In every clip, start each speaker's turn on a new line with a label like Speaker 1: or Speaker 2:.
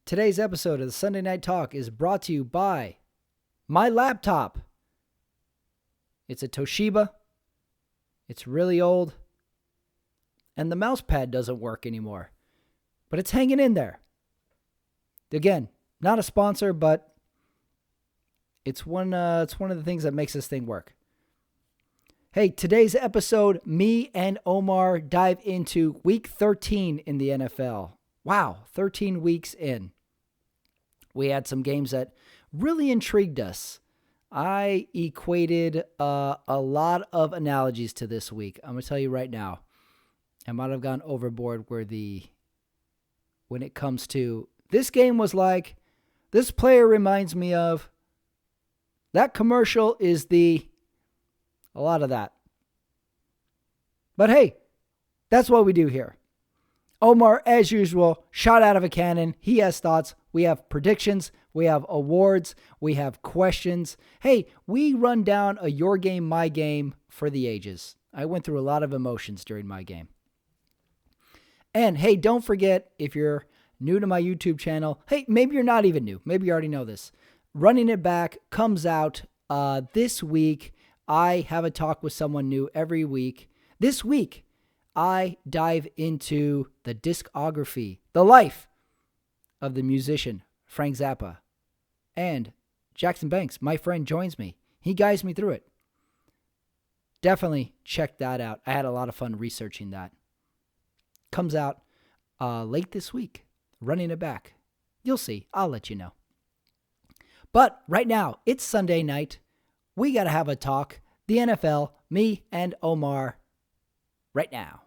Speaker 1: Today's episode of the Sunday Night Talk is brought to you by my laptop. It's a Toshiba. It's really old. And the mouse pad doesn't work anymore. But it's hanging in there. Again, not a sponsor, but it's one of the things that makes this thing work. Hey, today's episode, me and Omar dive into week 13 in the NFL. Wow, 13 weeks in. We had some games that really intrigued us. I equated a lot of analogies to this week. I'm going to tell you right now. I might have gone overboard when it comes to this game was like, this player reminds me of, that commercial is a lot of that. But hey, that's what we do here. Omar, as usual, shot out of a cannon. He has thoughts. We have predictions. We have awards. We have questions. Hey, we run down a your game, my game for the ages. I went through a lot of emotions during my game. And hey, don't forget, if you're new to my YouTube channel, hey, maybe you're not even new. Maybe you already know this. Running It Back comes out this week. I have a talk with someone new every week. This week, I dive into the discography, the life of the musician Frank Zappa. And Jackson Banks, my friend, joins me. He guides me through it. Definitely check that out. I had a lot of fun researching that. Comes out late this week. Running It Back. You'll see. I'll let you know. But right now, it's Sunday night. We got to have a talk. The NFL, me and Omar, right now.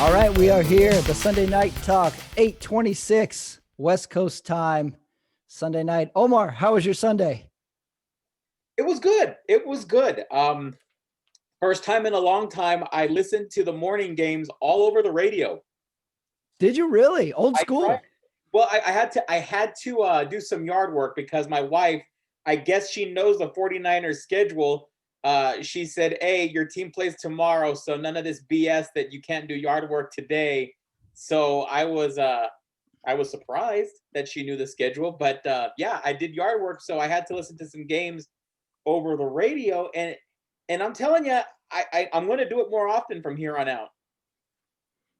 Speaker 1: All right, we are here at the Sunday Night Talk, 8:26 West Coast time, Sunday night. Omar, how was your Sunday?
Speaker 2: It was good. It was good. First time in a long time, I listened to the morning games all over the radio.
Speaker 1: Did you really? Old
Speaker 2: I
Speaker 1: school?
Speaker 2: tried. Well, I had to do some yard work because my wife, I guess she knows the 49ers schedule. She said, "Hey, your team plays tomorrow, so none of this BS that you can't do yard work today." So I was surprised that she knew the schedule, but yeah, I did yard work, so I had to listen to some games over the radio, and I'm telling you, I'm going to do it more often from here on out.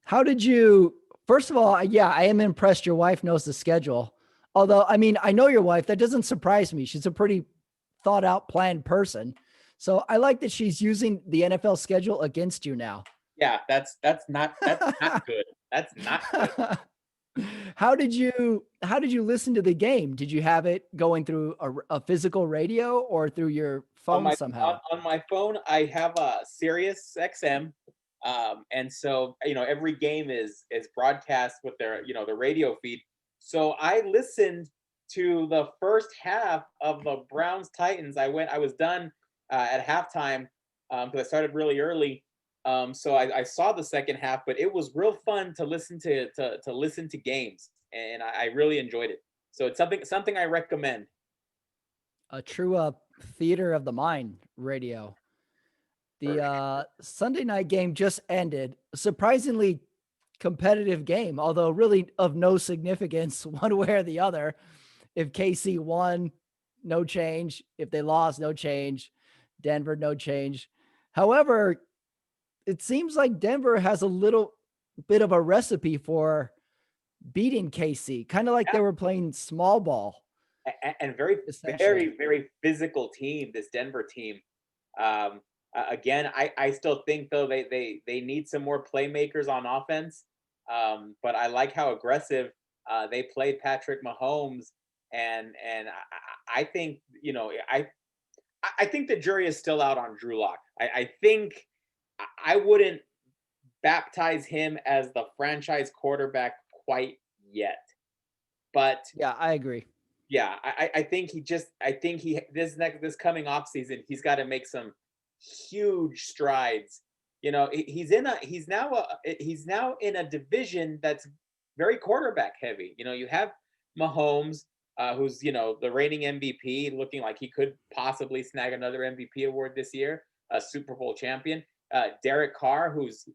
Speaker 1: How did you, first of all, yeah, I am impressed your wife knows the schedule. Although, I mean, I know your wife. That doesn't surprise me. She's a pretty thought out, planned person. So I like that she's using the NFL schedule against you now.
Speaker 2: Yeah, that's not good. That's not good.
Speaker 1: How did you listen to the game? Did you have it going through a physical radio or through your phone somehow?
Speaker 2: On my phone, I have a Sirius XM, and so every game is broadcast with their the radio feed. So I listened to the first half of the Browns Titans. I was done at halftime because I started really early. So I saw the second half, but it was real fun to listen to listen to games, and I really enjoyed it. So it's something I recommend.
Speaker 1: A true theater of the mind radio. The Sunday night game just ended. Surprisingly competitive game, although really of no significance one way or the other. If KC won, no change. If they lost, no change. Denver, no change. However, it seems like Denver has a little bit of a recipe for beating KC, kind of like they were playing small ball.
Speaker 2: And very, very, very physical team, this Denver team. Again, I still think though they need some more playmakers on offense. But I like how aggressive they played Patrick Mahomes, and I think I think the jury is still out on Drew Lock. I think I wouldn't baptize him as the franchise quarterback quite yet. But
Speaker 1: yeah, I agree.
Speaker 2: Yeah, I think this coming off season, he's got to make some huge strides. He's now in a division that's very quarterback heavy. You have Mahomes, who's the reigning MVP, looking like he could possibly snag another MVP award this year, a Super Bowl champion. Derek Carr, who's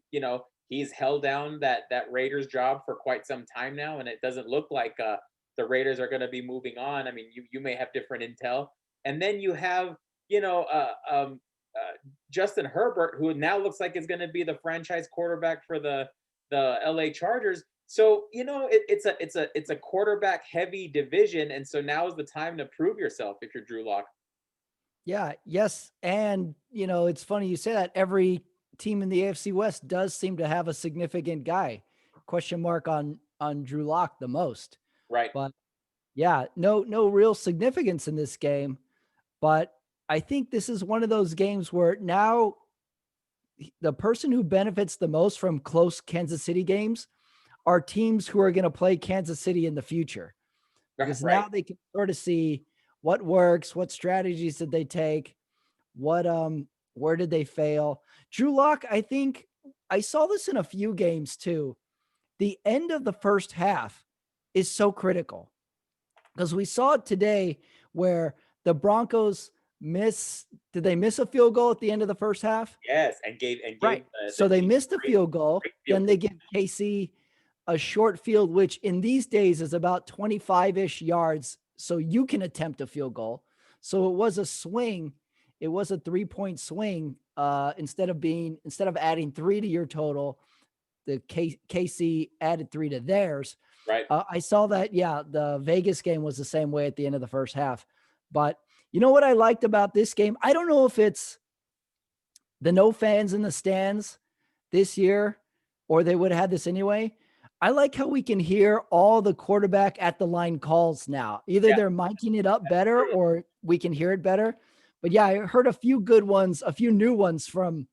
Speaker 2: he's held down that Raiders job for quite some time now, and it doesn't look like the Raiders are going to be moving on. I mean, you may have different intel, and then you have Justin Herbert, who now looks like is going to be the franchise quarterback for the LA Chargers. So it's a quarterback heavy division, and so now is the time to prove yourself if you're Drew Lock.
Speaker 1: Yeah, yes, and it's funny you say that. Every team in the AFC West does seem to have a significant guy. Question mark on Drew Lock the most.
Speaker 2: Right.
Speaker 1: But yeah, no real significance in this game. But I think this is one of those games where now the person who benefits the most from close Kansas City games are teams who are going to play Kansas City in the future. Because
Speaker 2: Right.
Speaker 1: now they can sort of see what works, what strategies did they take, where did they fail. Drew Lock, I think I saw this in a few games too. The end of the first half is so critical because we saw it today where the Broncos did they miss a field goal at the end of the first half?
Speaker 2: Yes, and gave
Speaker 1: Right. So they missed a field goal. Then they give KC a short field, which in these days is about 25-ish yards. So you can attempt a field goal. So it was a swing. It was a 3-point swing. Instead of adding 3 to your total, the KC added 3 to theirs.
Speaker 2: Right.
Speaker 1: I saw that. Yeah. The Vegas game was the same way at the end of the first half. But you know what I liked about this game? I don't know if it's the no fans in the stands this year, or they would have had this anyway. I like how we can hear all the quarterback at the line calls now. Either they're miking it up better or we can hear it better. But yeah, I heard a few good ones, a few new ones from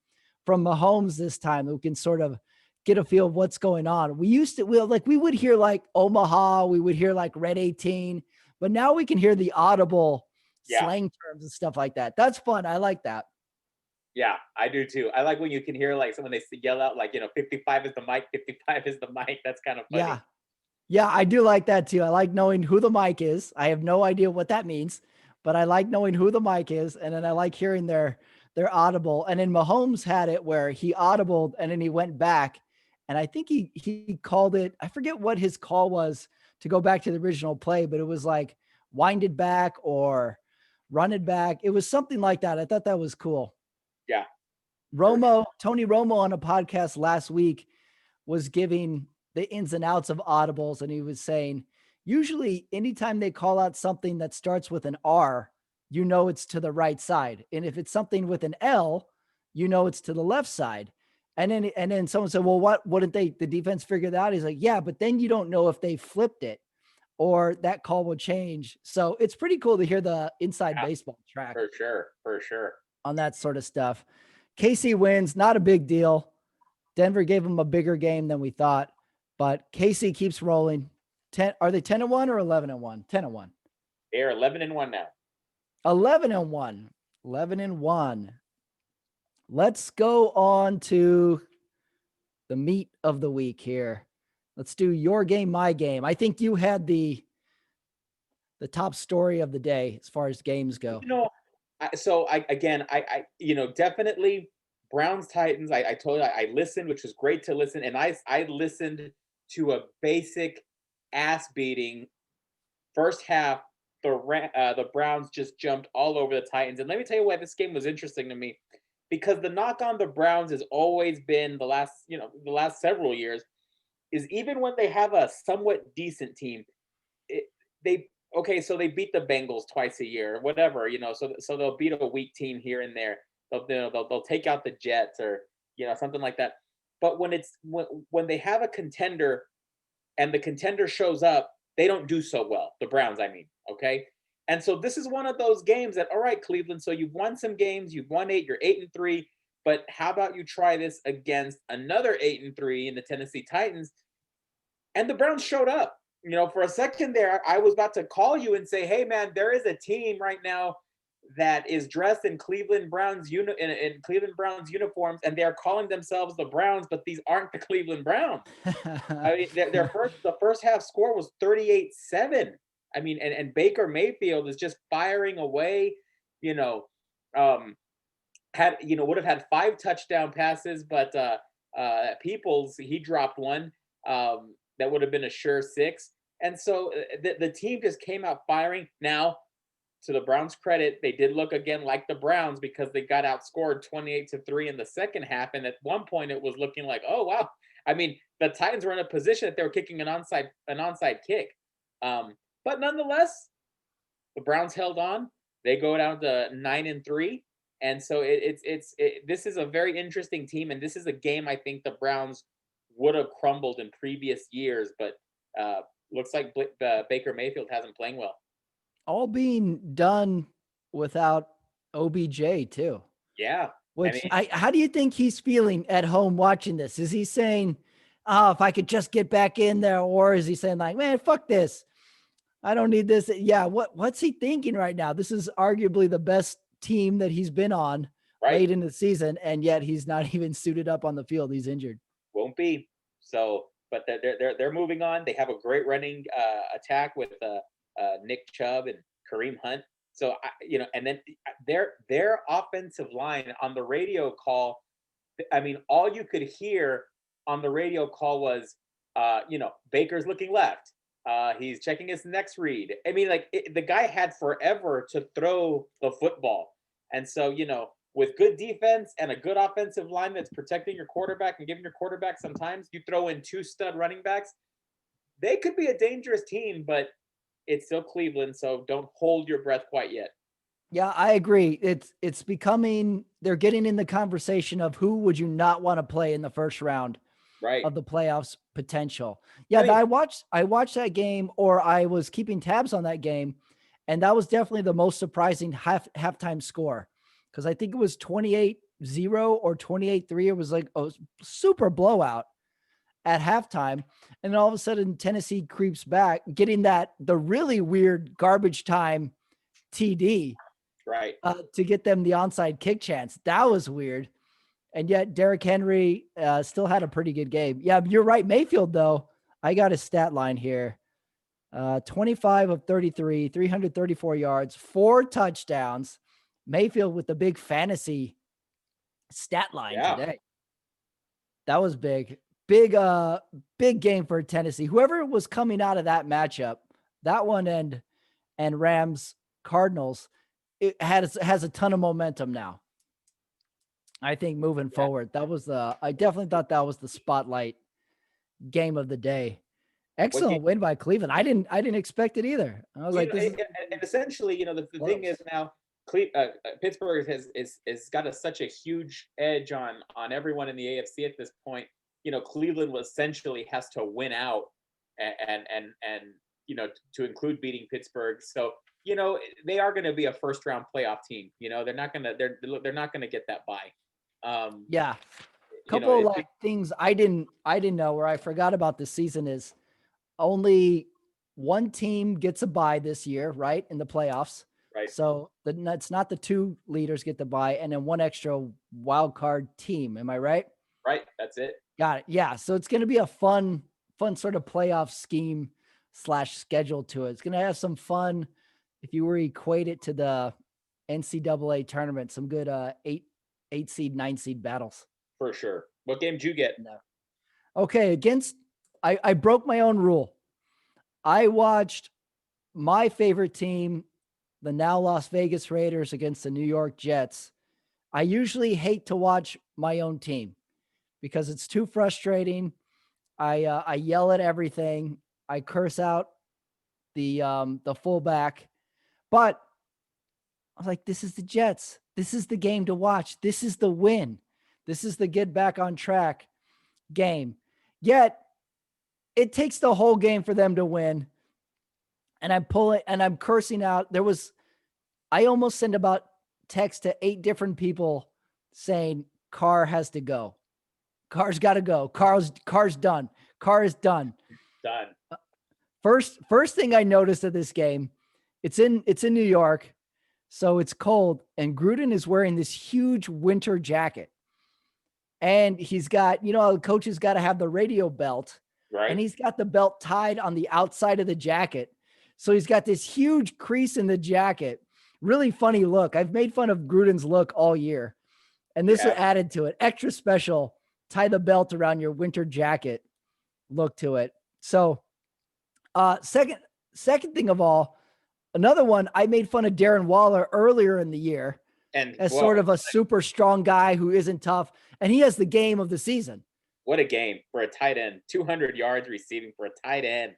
Speaker 1: Mahomes this time who can sort of get a feel of what's going on. We would hear like Omaha, we would hear like Red 18, but now we can hear the audible slang terms and stuff like that. That's fun. I like that.
Speaker 2: Yeah, I do too. I like when you can hear like someone they yell out like 55 is the mic, 55 is the mic. That's kind of funny.
Speaker 1: Yeah, I do like that too. I like knowing who the mic is. I have no idea what that means, but I like knowing who the mic is, and then I like hearing their audible. And then Mahomes had it where he audibled and then he went back, and I think he called it. I forget what his call was to go back to the original play, but it was like wind it back or run it back. It was something like that. I thought that was cool.
Speaker 2: Yeah.
Speaker 1: Tony Romo on a podcast last week was giving the ins and outs of audibles. And he was saying, usually anytime they call out something that starts with an R, it's to the right side. And if it's something with an L, it's to the left side. And then someone said, well, wouldn't the defense figure that out? He's like, yeah, but then you don't know if they flipped it or that call will change. So it's pretty cool to hear the inside baseball track.
Speaker 2: For sure.
Speaker 1: On that sort of stuff. KC wins, not a big deal. Denver gave them a bigger game than we thought, but KC keeps rolling. Are they 10-1 or 11-1? 10-1.
Speaker 2: They're 11-1 now.
Speaker 1: 11-1. 11-1. Let's go on to the meat of the week here. Let's do your game, my game. I think you had the top story of the day as far as games go.
Speaker 2: Definitely Browns Titans. I told you I listened, which was great to listen, and I listened to a basic ass beating first half. The Browns just jumped all over the Titans, and let me tell you why this game was interesting to me, because the knock on the Browns has always been the last several years is even when they have a somewhat decent team, so they beat the Bengals twice a year, whatever, so they'll beat a weak team here and there. They'll take out the Jets or, something like that. But when they have a contender and the contender shows up, they don't do so well. The Browns, I mean, okay? And so this is one of those games that, all right, Cleveland, so you've won some games, you've won 8, you're 8-3, but how about you try this against another 8-3 in the Tennessee Titans? And the Browns showed up. For a second there, I was about to call you and say, hey, man, there is a team right now that is dressed in Cleveland Browns in Cleveland Browns uniforms, and they're calling themselves the Browns, but these aren't the Cleveland Browns. I mean, the first half score was 38-7. I mean, and Baker Mayfield is just firing away. You know, um, would have had 5 touchdown passes, but Peoples, he dropped one that would have been a sure 6. And so the team just came out firing. Now, to the Browns' credit, they did look again like the Browns because they got outscored 28-3 in the second half. And at one point, it was looking like, oh wow. I mean, the Titans were in a position that they were kicking an onside kick. But nonetheless, the Browns held on. They go down to 9-3. And so this is a very interesting team, and this is a game I think the Browns would have crumbled in previous years, but looks like Baker Mayfield hasn't playing well.
Speaker 1: All being done without OBJ too.
Speaker 2: Yeah.
Speaker 1: Which how do you think he's feeling at home watching this? Is he saying, "Oh, if I could just get back in there," or is he saying like, "Man, fuck this. I don't need this." Yeah, what's he thinking right now? This is arguably the best team that he's been on late in the season, and yet he's not even suited up on the field. He's injured.
Speaker 2: Won't be. So, but they're moving on. They have a great running attack with Nick Chubb and Kareem Hunt. So and then their offensive line on the radio call. I mean, all you could hear on the radio call was, Baker's looking left. He's checking his next read. I mean, like the guy had forever to throw the football. And so, with good defense and a good offensive line that's protecting your quarterback and giving your quarterback sometimes, you throw in 2 stud running backs. They could be a dangerous team, but it's still Cleveland, so don't hold your breath quite yet.
Speaker 1: Yeah, I agree. It's becoming, they're getting in the conversation of who would you not want to play in the first round of the playoffs potential. Yeah, I watched that game, or I was keeping tabs on that game, and that was definitely the most surprising halftime score, because I think it was 28-0 or 28-3. It was like a super blowout at halftime. And then all of a sudden Tennessee creeps back, getting the really weird garbage time TD to get them the onside kick chance. That was weird. And yet Derrick Henry still had a pretty good game. Yeah, you're right. Mayfield, though, I got his stat line here. 25 of 33, 334 yards, 4 touchdowns. Mayfield with the big fantasy stat line today. That was big. Big game for Tennessee. Whoever was coming out of that matchup, that one and Rams Cardinals, it has a ton of momentum now. I think moving forward, I definitely thought that was the spotlight game of the day. Excellent win by Cleveland. I didn't expect it either. I was
Speaker 2: and essentially, the thing is now, Pittsburgh has got such a huge edge on everyone in the AFC at this point. Cleveland essentially has to win out and to include beating Pittsburgh. So, they are going to be a first round playoff team. They're not going to get that bye.
Speaker 1: Yeah. Couple of things I didn't know, where I forgot about this season, is only one team gets a bye this year, right? In the playoffs.
Speaker 2: Right.
Speaker 1: So it's not the 2 leaders get the bye, and then 1 extra wild card team. Am I right?
Speaker 2: Right. That's it.
Speaker 1: Got it. Yeah. So it's going to be a fun sort of playoff scheme / schedule to it. It's going to have some fun. If you were to equate it to the NCAA tournament, some good 8 seed, 9 seed battles.
Speaker 2: For sure. What game did you get?
Speaker 1: No. Okay. I broke my own rule. I watched my favorite team, the now Las Vegas Raiders, against the New York Jets. I usually hate to watch my own team because it's too frustrating. I yell at everything. I curse out the fullback, but I was like, this is the Jets. This is the game to watch. This is the win. This is the get back on track game. Yet it takes the whole game for them to win. And I'm cursing out. I almost sent about text to 8 different people saying Carr has to go. Carr's got to go. Carr's done. Carr is done.
Speaker 2: Done.
Speaker 1: First thing I noticed of this game, it's in New York, so it's cold, and Gruden is wearing this huge winter jacket. And he's got, the coach has got to have the radio belt.
Speaker 2: Right.
Speaker 1: And he's got the belt tied on the outside of the jacket. So he's got this huge crease in the jacket. Really funny look. I've made fun of Gruden's look all year. And this added to it. Extra special, tie the belt around your winter jacket look to it. So second thing of all, another one, I made fun of Darren Waller earlier in the year
Speaker 2: and
Speaker 1: as sort of a super strong guy who isn't tough. And he has the game of the season.
Speaker 2: What a game for a tight end. 200 yards receiving for a tight end.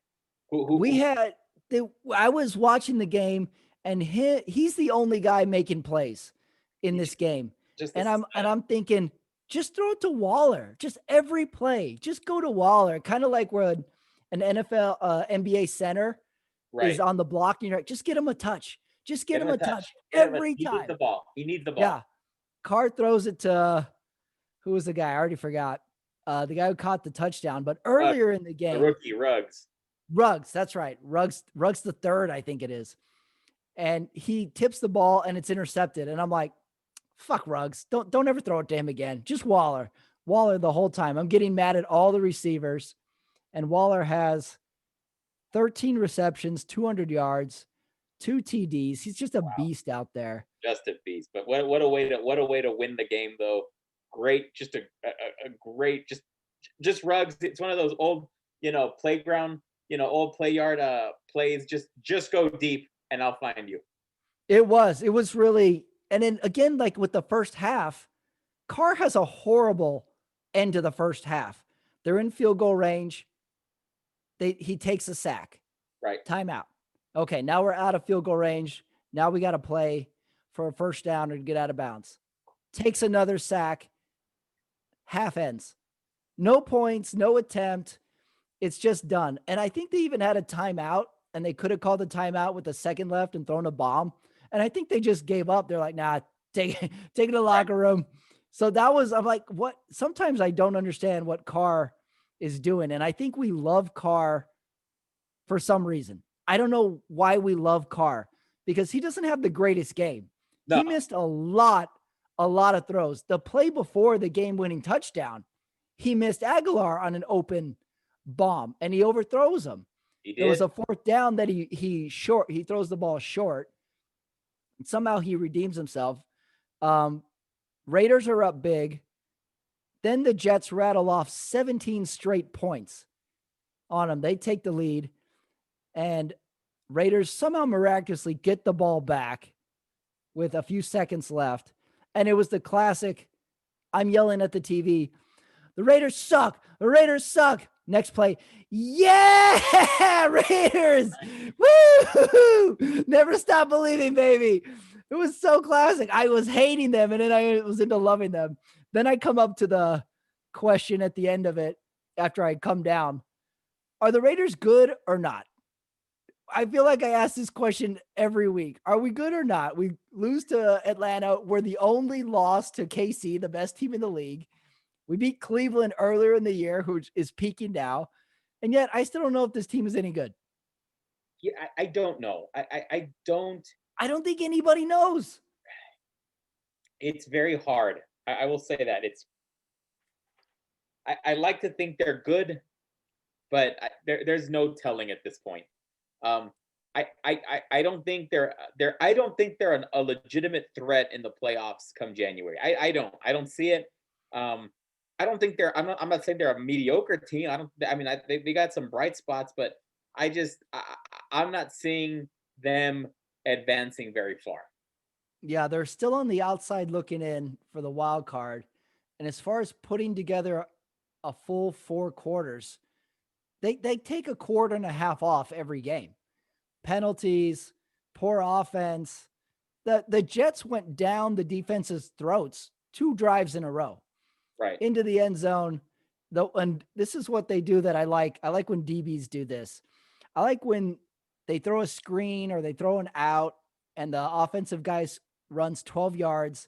Speaker 1: I was watching the game, and he's the only guy making plays in this game. And I'm thinking, just throw it to Waller. Just every play, just go to Waller. Kind of like where an NFL, NBA center is on the block, and you're like, just get him a touch. Just get him a touch every time.
Speaker 2: He needs the ball. He needs the ball.
Speaker 1: Yeah. Carr throws it to who was the guy? I already forgot. The guy who caught the touchdown, but earlier in the game,
Speaker 2: the rookie Ruggs.
Speaker 1: That's right. Ruggs the third, I think it is. And he tips the ball and it's intercepted. And I'm like, fuck Ruggs. Don't ever throw it to him again. Just Waller the whole time. I'm getting mad at all the receivers. And Waller has 13 receptions, 200 yards, 2 TDs. He's just a beast out there.
Speaker 2: Just a beast. But what a way to win the game though. Great, just a great, just Ruggs. It's one of those old, playground, old play yard plays. Just go deep and I'll find you.
Speaker 1: It was really, and then again, like with the first half, Carr has a horrible end to the first half. They're in field goal range. He takes a sack.
Speaker 2: Right.
Speaker 1: Timeout. Okay, now we're out of field goal range. Now we got to play for a first down or get out of bounds. Takes another sack. Half ends. No points, no attempt. It's just done. And I think they even had a timeout, and they could have called the timeout with a second left and thrown a bomb. And I think they just gave up. They're like, nah, take it to the locker room. So I'm like, what? Sometimes I don't understand what Carr is doing. And I think we love Carr for some reason. I don't know why we love Carr, because he doesn't have the greatest game. No. He missed a lot of throws. The play before the game-winning touchdown, he missed Aguilar on an open bomb, and he overthrows him. It was a fourth down that he throws the ball short. And somehow he redeems himself. Raiders are up big. Then the Jets rattle off 17 straight points on them. They take the lead, and Raiders somehow miraculously get the ball back with a few seconds left. And it was the classic, I'm yelling at the TV, the Raiders suck. The Raiders suck. Next play, yeah, Raiders. Woo! Never stop believing, baby. It was so classic. I was hating them, and then I was into loving them. Then I come up to the question at the end of it after I come down. Are the Raiders good or not? I feel like I ask this question every week. Are we good or not? We lose to Atlanta. We're the only loss to KC, the best team in the league. We beat Cleveland earlier in the year, who is peaking now. And yet I still don't know if this team is any good.
Speaker 2: Yeah, I don't know. I don't
Speaker 1: think anybody knows.
Speaker 2: It's very hard. I will say that. I like to think they're good, but there's no telling at this point. I don't think they're a legitimate threat in the playoffs come January. I don't see it. I don't think I'm not saying they're a mediocre team. They got some bright spots, but I'm not seeing them advancing very far.
Speaker 1: Yeah, they're still on the outside looking in for the wild card. And as far as putting together a full 4 quarters, they take a quarter and a half off every game. Penalties, poor offense. The Jets went down the defense's throats 2 drives in a row.
Speaker 2: Right.
Speaker 1: Into the end zone. And this is what they do that I like. I like when DBs do this. I like when they throw a screen or they throw an out and the offensive guy runs 12 yards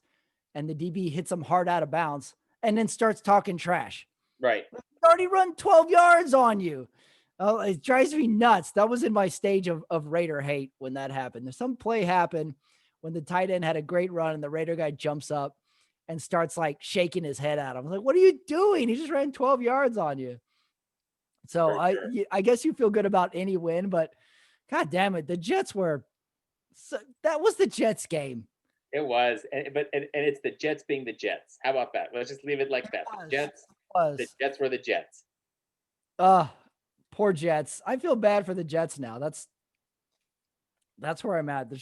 Speaker 1: and the DB hits them hard out of bounds and then starts talking trash.
Speaker 2: Right.
Speaker 1: He's already run 12 yards on you. Oh, it drives me nuts. That was in my stage of Raider hate when that happened. There's some play happened when the tight end had a great run and the Raider guy jumps up and starts like shaking his head at him. I'm like, what are you doing? He just ran 12 yards on you. So I guess you feel good about any win, but God damn it. The Jets were that was the Jets game.
Speaker 2: It was, and it's the Jets being the Jets. How about that? Let's just leave it like that. The Jets were the Jets.
Speaker 1: Poor Jets. I feel bad for the Jets now. That's where I'm at. They're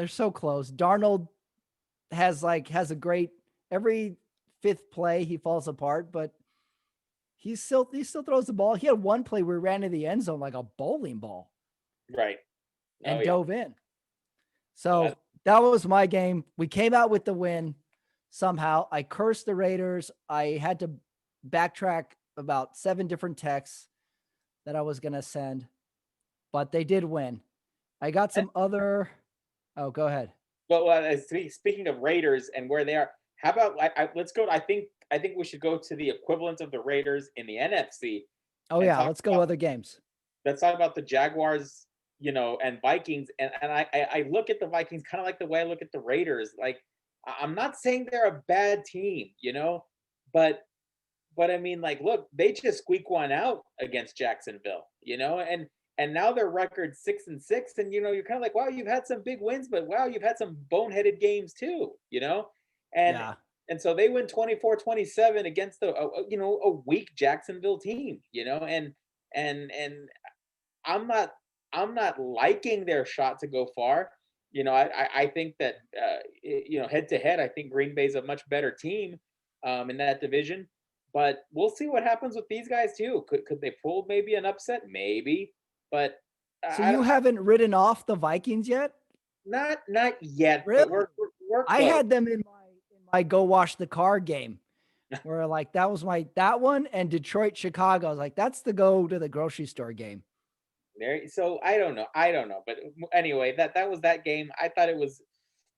Speaker 1: so close. Darnold has a great every fifth play he falls apart, but he still throws the ball. He had one play where he ran to the end zone like a bowling ball.
Speaker 2: Right.
Speaker 1: And dove in. So that was my game. We came out with the win somehow. I cursed the Raiders. I had to backtrack about 7 different texts that I was going to send, but they did win. I got some other. Oh, go ahead.
Speaker 2: Well, speaking of Raiders and where they are, how about let's go. I think we should go to the equivalent of the Raiders in the NFC.
Speaker 1: Oh yeah, let's go other games.
Speaker 2: Let's talk about the Jaguars, and Vikings. And I look at the Vikings kind of like the way I look at the Raiders. Like, I'm not saying they're a bad team, but I mean, like, look, they just squeak one out against Jacksonville, and now their record 6-6, and you're kind of like, wow, you've had some big wins, but wow, you've had some boneheaded games too, and
Speaker 1: Yeah.
Speaker 2: and so they win 24-27 against a weak Jacksonville team, and I'm not liking their shot to go far. I think that head to head, I think Green Bay's a much better team in that division. But we'll see what happens with these guys too. Could they pull maybe an upset? Maybe, but
Speaker 1: so you haven't written off the Vikings yet?
Speaker 2: Not yet.
Speaker 1: Really?
Speaker 2: But we're
Speaker 1: I had them in my go wash the car game, where like that was that one and Detroit Chicago. I was like, that's the go to the grocery store game.
Speaker 2: There. So I don't know. But anyway, that was that game. I thought it was,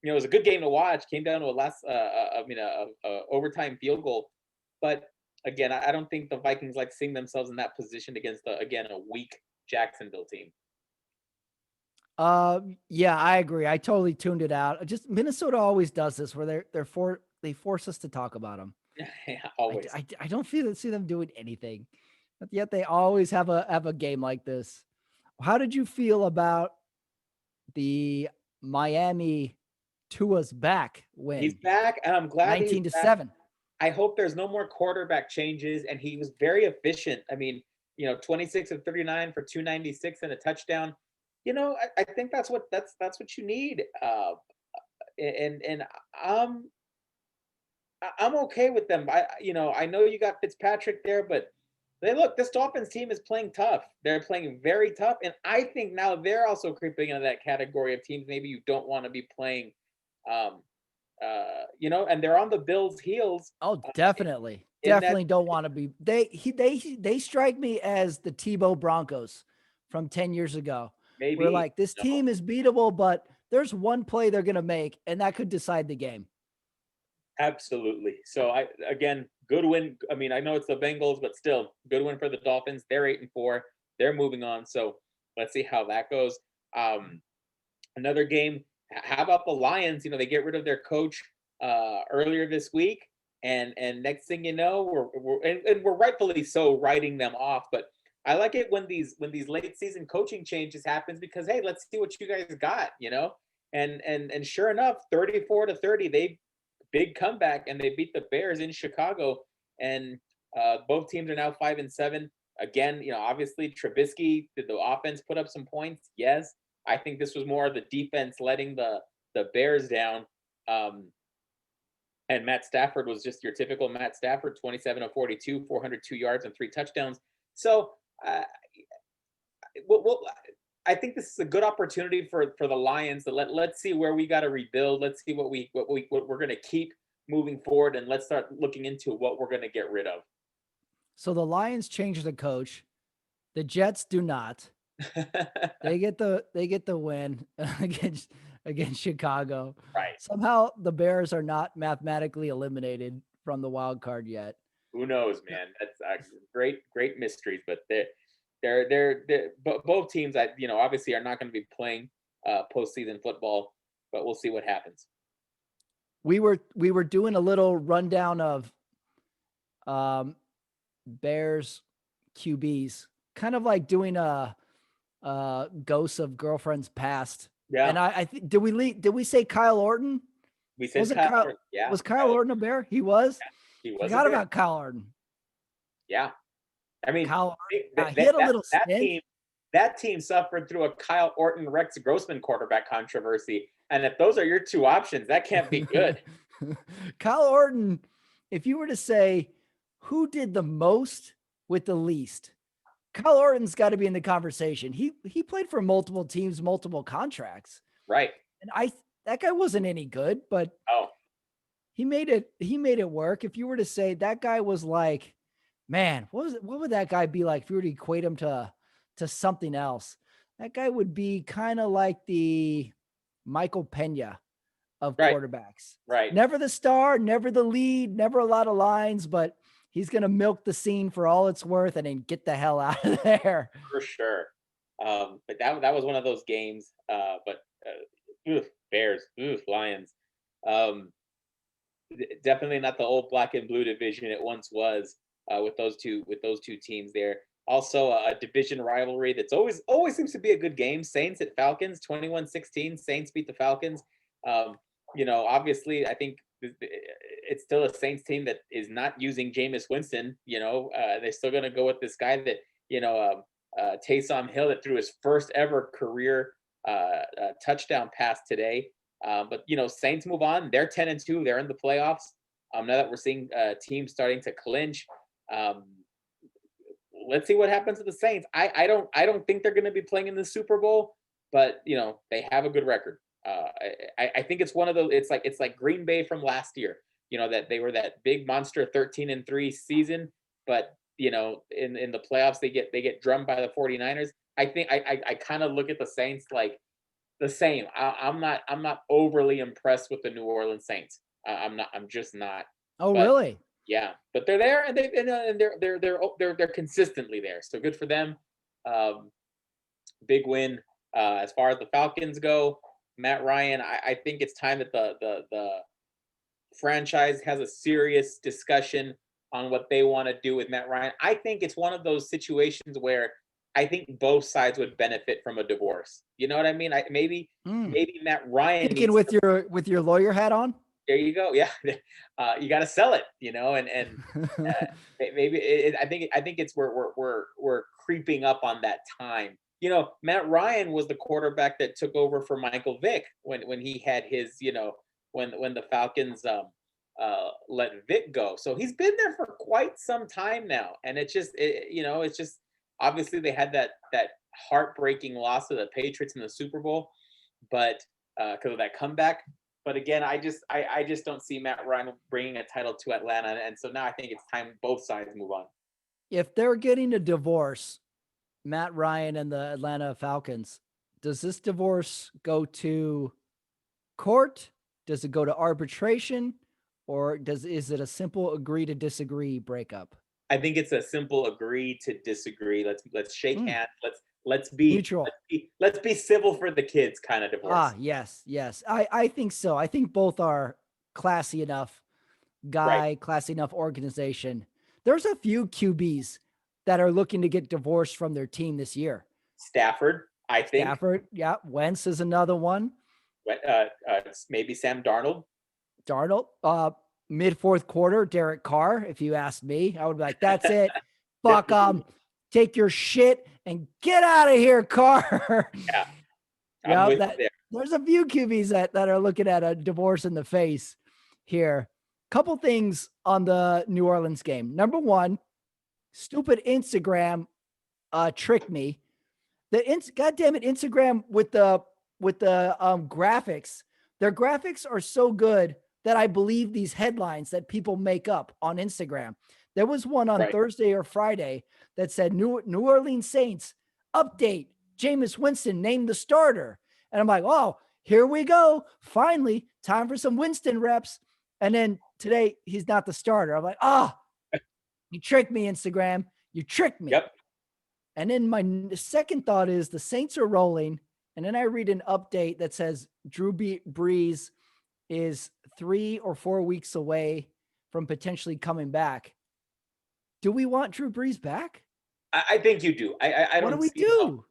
Speaker 2: it was a good game to watch. Came down to a overtime field goal, but again, I don't think the Vikings like seeing themselves in that position against a weak Jacksonville team.
Speaker 1: Yeah, I agree. I totally tuned it out. Just Minnesota always does this, where they force us to talk about them.
Speaker 2: Yeah, always.
Speaker 1: I don't see them doing anything, but yet they always have a game like this. How did you feel about the Miami Tua's back win?
Speaker 2: He's back, and I'm glad
Speaker 1: 19-7.
Speaker 2: I hope there's no more quarterback changes, and he was very efficient. I mean, 26 of 39 for 296 and a touchdown. I think that's what you need. And I'm okay with them. I know you got Fitzpatrick there, but this Dolphins team is playing tough. They're playing very tough, and I think now they're also creeping into that category of teams maybe you don't want to be playing. And they're on the Bills' heels.
Speaker 1: Oh, definitely. Definitely don't want to be. They strike me as the Tebow Broncos from 10 years ago.
Speaker 2: Maybe
Speaker 1: we're like, this team is beatable, but there's one play they're going to make, and that could decide the game.
Speaker 2: Absolutely. So again, good win. I mean, I know it's the Bengals, but still good win for the Dolphins. They're 8-4. They're moving on. So let's see how that goes. Another game. How about the Lions? They get rid of their coach earlier this week, and next thing you know, we're rightfully so writing them off. But I like it when these late season coaching changes happens, because hey, let's see what you guys got, and sure enough, 34-30, they big comeback, and they beat the Bears in Chicago, and both teams are now 5-7. Again, obviously Trubisky, did the offense put up some points? Yes. I think this was more of the defense letting the Bears down. And Matt Stafford was just your typical Matt Stafford, 27 of 42, 402 yards and 3 touchdowns. So I think this is a good opportunity for the Lions to let's see where we got to rebuild. Let's see what we're going to keep moving forward, and let's start looking into what we're going to get rid of.
Speaker 1: So the Lions changed the coach. The Jets do not. They get the win against Chicago.
Speaker 2: Right.
Speaker 1: Somehow the Bears are not mathematically eliminated from the wild card yet.
Speaker 2: Who knows, man? That's great mysteries, but they're both teams that obviously are not going to be playing postseason football, but we'll see what happens.
Speaker 1: We were doing a little rundown of Bears QBs, kind of like doing a ghosts of girlfriends past.
Speaker 2: Yeah.
Speaker 1: And I think did we say Kyle Orton?
Speaker 2: We said yeah.
Speaker 1: Was Kyle Orton a Bear? He was.
Speaker 2: Yeah, he was.
Speaker 1: Forgot about Kyle Orton.
Speaker 2: Yeah. I mean,
Speaker 1: Kyle, he had a little stint.
Speaker 2: That team suffered through a Kyle Orton, Rex Grossman quarterback controversy. And if those are your two options, that can't be good.
Speaker 1: Kyle Orton, if you were to say who did the most with the least, Kyle Orton's got to be in the conversation. He played for multiple teams, multiple contracts.
Speaker 2: Right.
Speaker 1: And that guy wasn't any good, but he made it work. If you were to say that guy was like, man, what would that guy be like if you were to equate him to something else? That guy would be kind of like the Michael Pena of quarterbacks.
Speaker 2: Right.
Speaker 1: Never the star, never the lead, never a lot of lines, but he's going to milk the scene for all it's worth and then get the hell out of there.
Speaker 2: For sure. But that was one of those games. Bears, Lions. Definitely not the old black and blue division it once was with those two teams there. Also, a division rivalry that's always seems to be a good game. Saints at Falcons, 21-16. Saints beat the Falcons. Obviously, I think it's still a Saints team that is not using Jameis Winston. They're still going to go with this guy that, Taysom Hill, that threw his first ever career touchdown pass today. But Saints move on. They're 10-2. They're in the playoffs. Now that we're seeing teams starting to clinch. Let's see what happens to the Saints. I don't think they're going to be playing in the Super Bowl, but they have a good record. I think it's one of those. It's like Green Bay from last year. That they were that big monster 13-3 season, but in the playoffs they get drummed by the 49ers. I think I kind of look at the Saints like the same. I'm not overly impressed with the New Orleans Saints. I'm just not.
Speaker 1: Oh, really?
Speaker 2: Yeah, but they're there, and they're consistently there. So good for them. Big win. As far as the Falcons go, Matt Ryan, I think it's time that the franchise has a serious discussion on what they want to do with Matt Ryan. I think it's one of those situations where I think both sides would benefit from a divorce. You know what I mean? Maybe Matt Ryan
Speaker 1: thinking with your lawyer hat on.
Speaker 2: There you go. Yeah, you got to sell it, and maybe I think it's we're creeping up on that time. Matt Ryan was the quarterback that took over for Michael Vick when he had his, when the Falcons let Vick go. So he's been there for quite some time now, and it's just obviously they had that heartbreaking loss to the Patriots in the Super Bowl, but because of that comeback. But again, I just don't see Matt Ryan bringing a title to Atlanta, and so now I think it's time both sides move on.
Speaker 1: If they're getting a divorce, Matt Ryan and the Atlanta Falcons, does this divorce go to court? Does it go to arbitration, or is it a simple agree to disagree breakup?
Speaker 2: I think it's a simple agree to disagree. Let's shake hands. Let's be
Speaker 1: neutral.
Speaker 2: Let's be civil for the kids kind of divorce.
Speaker 1: Yes. I think so. I think both are classy enough classy enough organization. There's a few QBs that are looking to get divorced from their team this year.
Speaker 2: Stafford, I think.
Speaker 1: Stafford, yeah. Wentz is another one.
Speaker 2: Maybe Sam Darnold.
Speaker 1: Mid fourth quarter, Derek Carr. If you asked me, I would be like, "That's it, fuck take your shit and get out of here, Carr."
Speaker 2: Yeah,
Speaker 1: there's a few QBs that are looking at a divorce in the face here. Couple things on the New Orleans game. Number one, stupid Instagram tricked me. Goddamn it, Instagram with the graphics. Their graphics are so good that I believe these headlines that people make up on Instagram. There was one on Thursday or Friday that said New Orleans Saints update, Jameis Winston named the starter. And I'm like, oh, here we go. Finally, time for some Winston reps. And then today he's not the starter. I'm like, you tricked me, Instagram. You tricked me.
Speaker 2: Yep.
Speaker 1: And then my second thought is the Saints are rolling. And then I read an update that says Drew Brees is 3 or 4 weeks away from potentially coming back. Do we want Drew Brees back?
Speaker 2: I think you do. I don't.
Speaker 1: What do we do?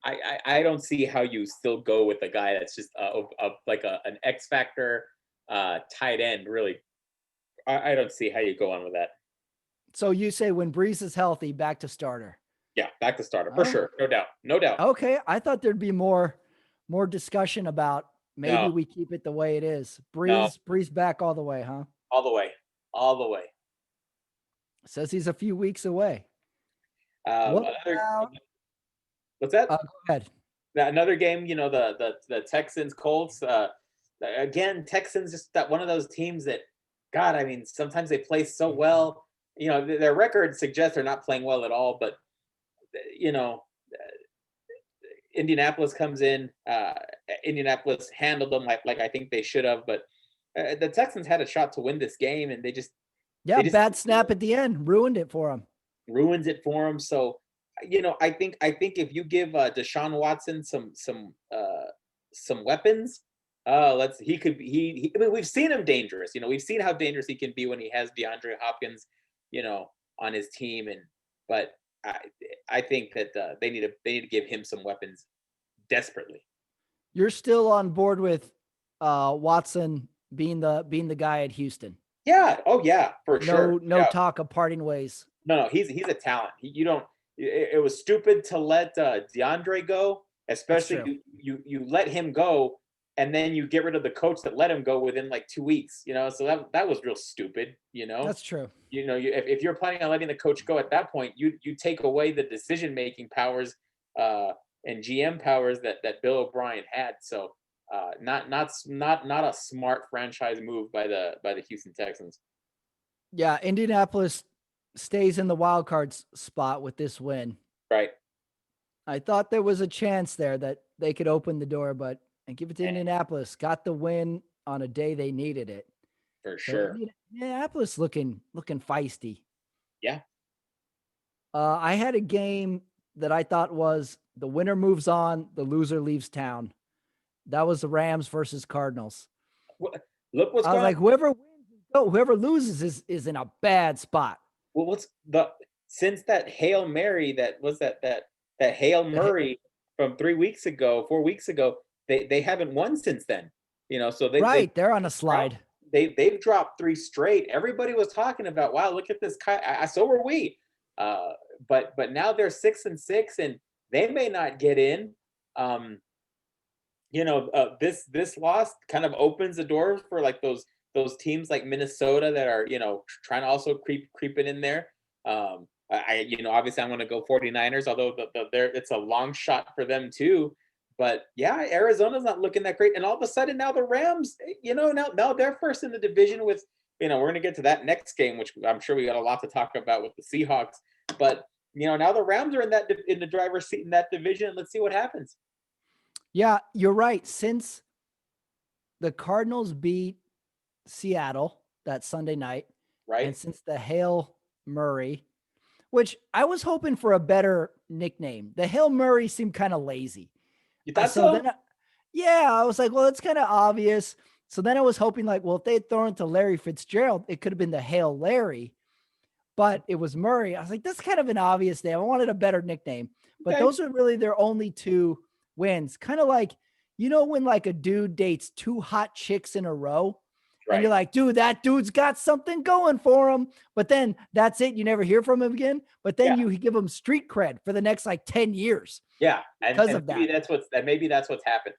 Speaker 2: I don't see how you still go with a guy that's just like an X factor tight end. Really, I don't see how you go on with that.
Speaker 1: So you say when Breeze is healthy, back to starter.
Speaker 2: Yeah, back to starter for
Speaker 1: Oh,
Speaker 2: sure, no doubt, no doubt.
Speaker 1: okay. I thought there'd be more discussion about maybe
Speaker 2: No,
Speaker 1: we keep it the way it is.
Speaker 2: no,
Speaker 1: Breeze back all the way, huh?
Speaker 2: all the way, all the way.
Speaker 1: Says he's a few weeks away. What
Speaker 2: Another,
Speaker 1: about
Speaker 2: what's that?
Speaker 1: go ahead.
Speaker 2: Another game, the Texans Colts. Again, Texans just that one of those teams that, God, I mean, sometimes they play so well. Their record suggests they're not playing well at all. But you know, Indianapolis comes in. Indianapolis handled them like I think they should have. But the Texans had a shot to win this game, and
Speaker 1: Yeah,
Speaker 2: they just
Speaker 1: bad snap at the end ruined it for him.
Speaker 2: ruins it for them. So, I think if you give Deshaun Watson some weapons, he could he I mean, we've seen him dangerous. We've seen how dangerous he can be when he has DeAndre Hopkins, on his team. But I I think that they need to give him some weapons desperately.
Speaker 1: You're still on board with Watson being the guy at Houston.
Speaker 2: Yeah. Oh yeah, for sure.
Speaker 1: No
Speaker 2: Yeah.
Speaker 1: talk of parting ways.
Speaker 2: No, he's a talent. You don't. It was stupid to let DeAndre go,
Speaker 1: That's
Speaker 2: especially
Speaker 1: true.
Speaker 2: you let him go, and then you get rid of the coach that let him go within like 2 weeks. So that was real stupid.
Speaker 1: That's true.
Speaker 2: If you're planning on letting the coach go at that point, you take away the decision making powers uh, and GM powers that Bill O'Brien had. So not a smart franchise move by the Houston Texans.
Speaker 1: Yeah, Indianapolis stays in the wild card spot with this win.
Speaker 2: Right.
Speaker 1: I thought there was a chance there that they could open the door, but and give it to Indianapolis. Got the win on a day they needed it.
Speaker 2: For
Speaker 1: So
Speaker 2: sure.
Speaker 1: Indianapolis looking feisty.
Speaker 2: Yeah.
Speaker 1: I had a game that I thought was the winner moves on, the loser leaves town. That was the Rams versus Cardinals.
Speaker 2: Look what's
Speaker 1: I was
Speaker 2: going
Speaker 1: like,
Speaker 2: on.
Speaker 1: whoever wins, whoever loses is in a bad spot.
Speaker 2: Well, since that Hail Mary that Hail Murray from 3 weeks ago, 4 weeks ago, they haven't won since then. So
Speaker 1: Right, they're on a slide.
Speaker 2: they've dropped three straight. Everybody was talking about, wow, look at this. So were we. But now they're 6-6, and they may not get in. This loss kind of opens the doors for like those teams like Minnesota that are trying to also creep it in there. Obviously I'm going to go 49ers, although it's a long shot for them too. But yeah, Arizona's not looking that great, and all of a sudden now the Rams, now they're first in the division with, we're going to get to that next game, which I'm sure we got a lot to talk about with the Seahawks. But now the Rams are in the driver's seat in that division. Let's see what happens.
Speaker 1: Yeah, you're right. Since the Cardinals beat Seattle that Sunday night,
Speaker 2: Right.
Speaker 1: and since the Hail Murray, which I was hoping for a better nickname, the Hail Murray seemed kind of lazy.
Speaker 2: You thought so?
Speaker 1: Then, I was like, well, it's kind of obvious. So then I was hoping like, well, if they had thrown it to Larry Fitzgerald, it could have been the Hail Larry, but it was Murray. I was like, that's kind of an obvious name. I wanted a better nickname, but
Speaker 2: Okay.
Speaker 1: those are really their only two wins. Kind of like, when like a dude dates two hot chicks in a row, and you're like, dude, that dude's got something going for him. But then that's it. You never hear from him again. But then you give him street cred for the next like 10 years.
Speaker 2: Yeah.
Speaker 1: Because
Speaker 2: and
Speaker 1: of
Speaker 2: maybe
Speaker 1: that.
Speaker 2: Maybe that's what's happened.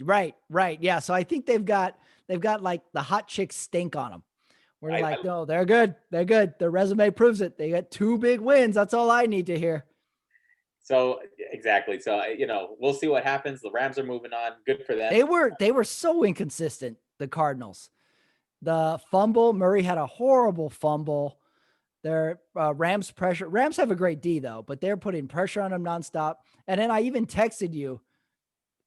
Speaker 1: Right. Yeah. So I think they've got like the hot chicks stink on them. We're like, no, they're good. They're good. Their resume proves it. They got 2 big wins. That's all I need to hear.
Speaker 2: So exactly. So, we'll see what happens. The Rams are moving on. Good for them.
Speaker 1: They were so inconsistent, the Cardinals. The fumble, Murray had a horrible fumble. Their Rams have a great D though, but they're putting pressure on them nonstop. And then I even texted you,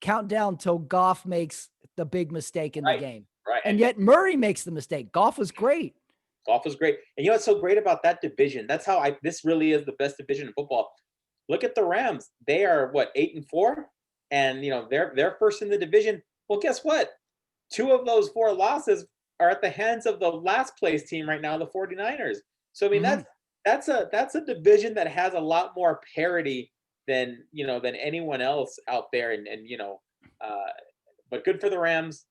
Speaker 1: count down till Goff makes the big mistake in the game.
Speaker 2: Right.
Speaker 1: And yet Murray makes the mistake. Goff was great.
Speaker 2: And what's so great about that division? That's how this really is the best division in football. Look at the Rams. They are 8-4, and they're first in the division. Well, guess what? 2 of those 4 losses are at the hands of the last place team right now, the 49ers. So I mean, that's a division that has a lot more parity than anyone else out there. And but good for the Rams.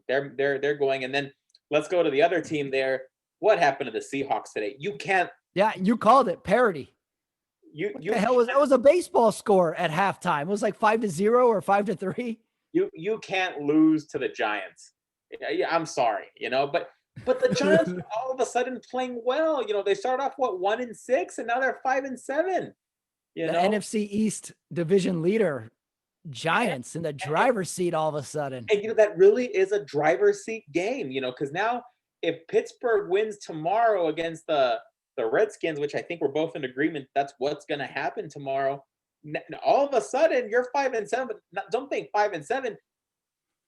Speaker 2: They're going. And then let's go to the other team there. What happened to the Seahawks today? You can't.
Speaker 1: Yeah, you called it parody. What
Speaker 2: You
Speaker 1: the hell was that? Was a baseball score at halftime. It was like 5-0 or 5-3.
Speaker 2: You can't lose to the Giants. Yeah, I'm sorry, but the Giants are all of a sudden playing well. They started off 1-6, and now they're 5-7.
Speaker 1: The NFC East division leader, Giants, in the driver's seat all of a sudden.
Speaker 2: And that really is a driver's seat game. Because now if Pittsburgh wins tomorrow against the Redskins, which I think we're both in agreement that's what's going to happen tomorrow, all of a sudden you're 5-7. Don't think 5-7.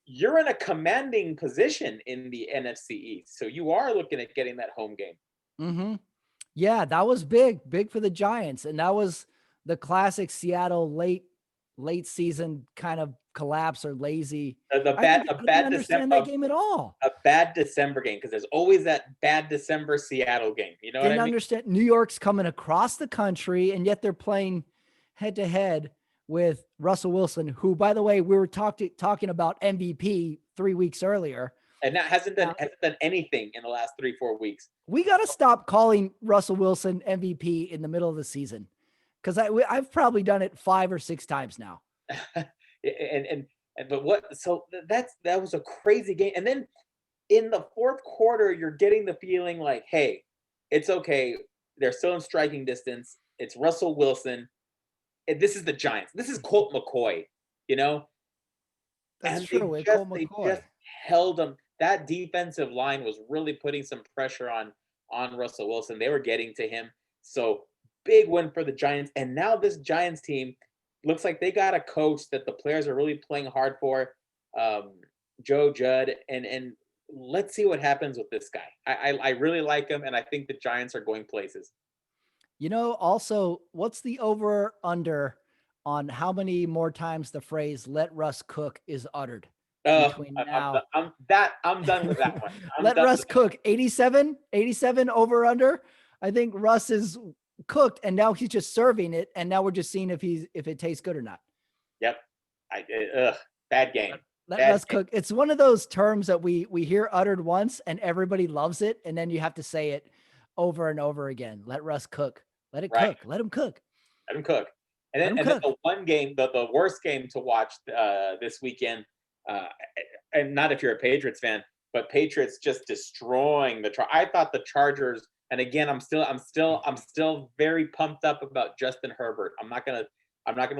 Speaker 2: You're in a commanding position in the NFC East, so you are looking at getting that home game.
Speaker 1: Mm-hmm. Yeah, that was big for the Giants, and that was the classic Seattle late season kind of collapse or lazy.
Speaker 2: I didn't
Speaker 1: understand that game at all.
Speaker 2: A bad December game, because there's always that bad December Seattle game. You know what I mean?
Speaker 1: Didn't understand. New York's coming across the country, and yet they're playing head to head with Russell Wilson, who, by the way, we were talking about MVP 3 weeks earlier.
Speaker 2: And that hasn't done anything in the last 3-4 weeks.
Speaker 1: We got to stop calling Russell Wilson MVP in the middle of the season, because I've probably done it 5 or 6 times now.
Speaker 2: That was a crazy game. And then in the fourth quarter, you're getting the feeling like, hey, it's okay. They're still in striking distance. It's Russell Wilson. This is the Giants. This is Colt McCoy,
Speaker 1: That's
Speaker 2: and
Speaker 1: true.
Speaker 2: they just held them. That defensive line was really putting some pressure on Russell Wilson. They were getting to him. So big win for the Giants. And now this Giants team looks like they got a coach that the players are really playing hard for, Joe Judd. And let's see what happens with this guy. I really like him, and I think the Giants are going places.
Speaker 1: Also, what's the over-under on how many more times the phrase "let Russ cook" is uttered between now?
Speaker 2: I'm done with that one.
Speaker 1: Let Russ cook. 87 over-under. I think Russ is cooked, and now he's just serving it, and now we're just seeing if it tastes good or not.
Speaker 2: Yep. Bad game.
Speaker 1: Let Russ cook. It's one of those terms that we hear uttered once, and everybody loves it, and then you have to say it over and over again. Let Russ cook. Let it cook. Let him cook.
Speaker 2: Let him cook. And then the one game, the worst game to watch this weekend, and not if you're a Patriots fan, but Patriots just destroying I thought the Chargers, and again, I'm still very pumped up about Justin Herbert. I'm not gonna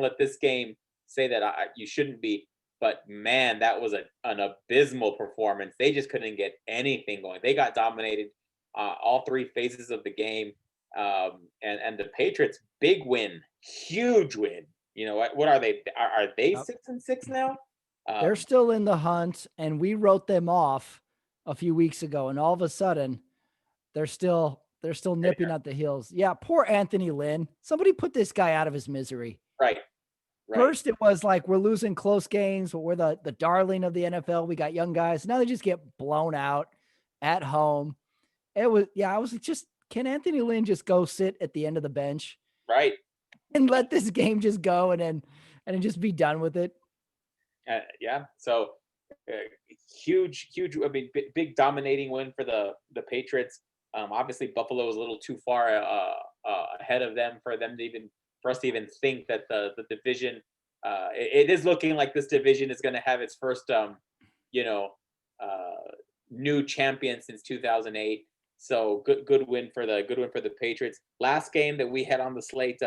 Speaker 2: let this game say that you shouldn't be, but man, that was an abysmal performance. They just couldn't get anything going. They got dominated all 3 phases of the game. And the Patriots, big win, huge win. What are they? Are they 6-6 now?
Speaker 1: They're still in the hunt, and we wrote them off a few weeks ago, and all of a sudden, they're still nipping at the heels. Yeah, poor Anthony Lynn. Somebody put this guy out of his misery.
Speaker 2: Right.
Speaker 1: First, it was like we're losing close games, but we're the darling of the NFL. We got young guys. Now they just get blown out at home. I was like, can Anthony Lynn just go sit at the end of the bench?
Speaker 2: Right.
Speaker 1: And let this game just go and then just be done with it?
Speaker 2: Yeah. So huge, I mean, big dominating win for the Patriots. Obviously Buffalo was a little too far ahead of them for us to even think that the division, it is looking like this division is going to have its first, new champion since 2008. So good win for the Patriots. Last game that we had on the slate,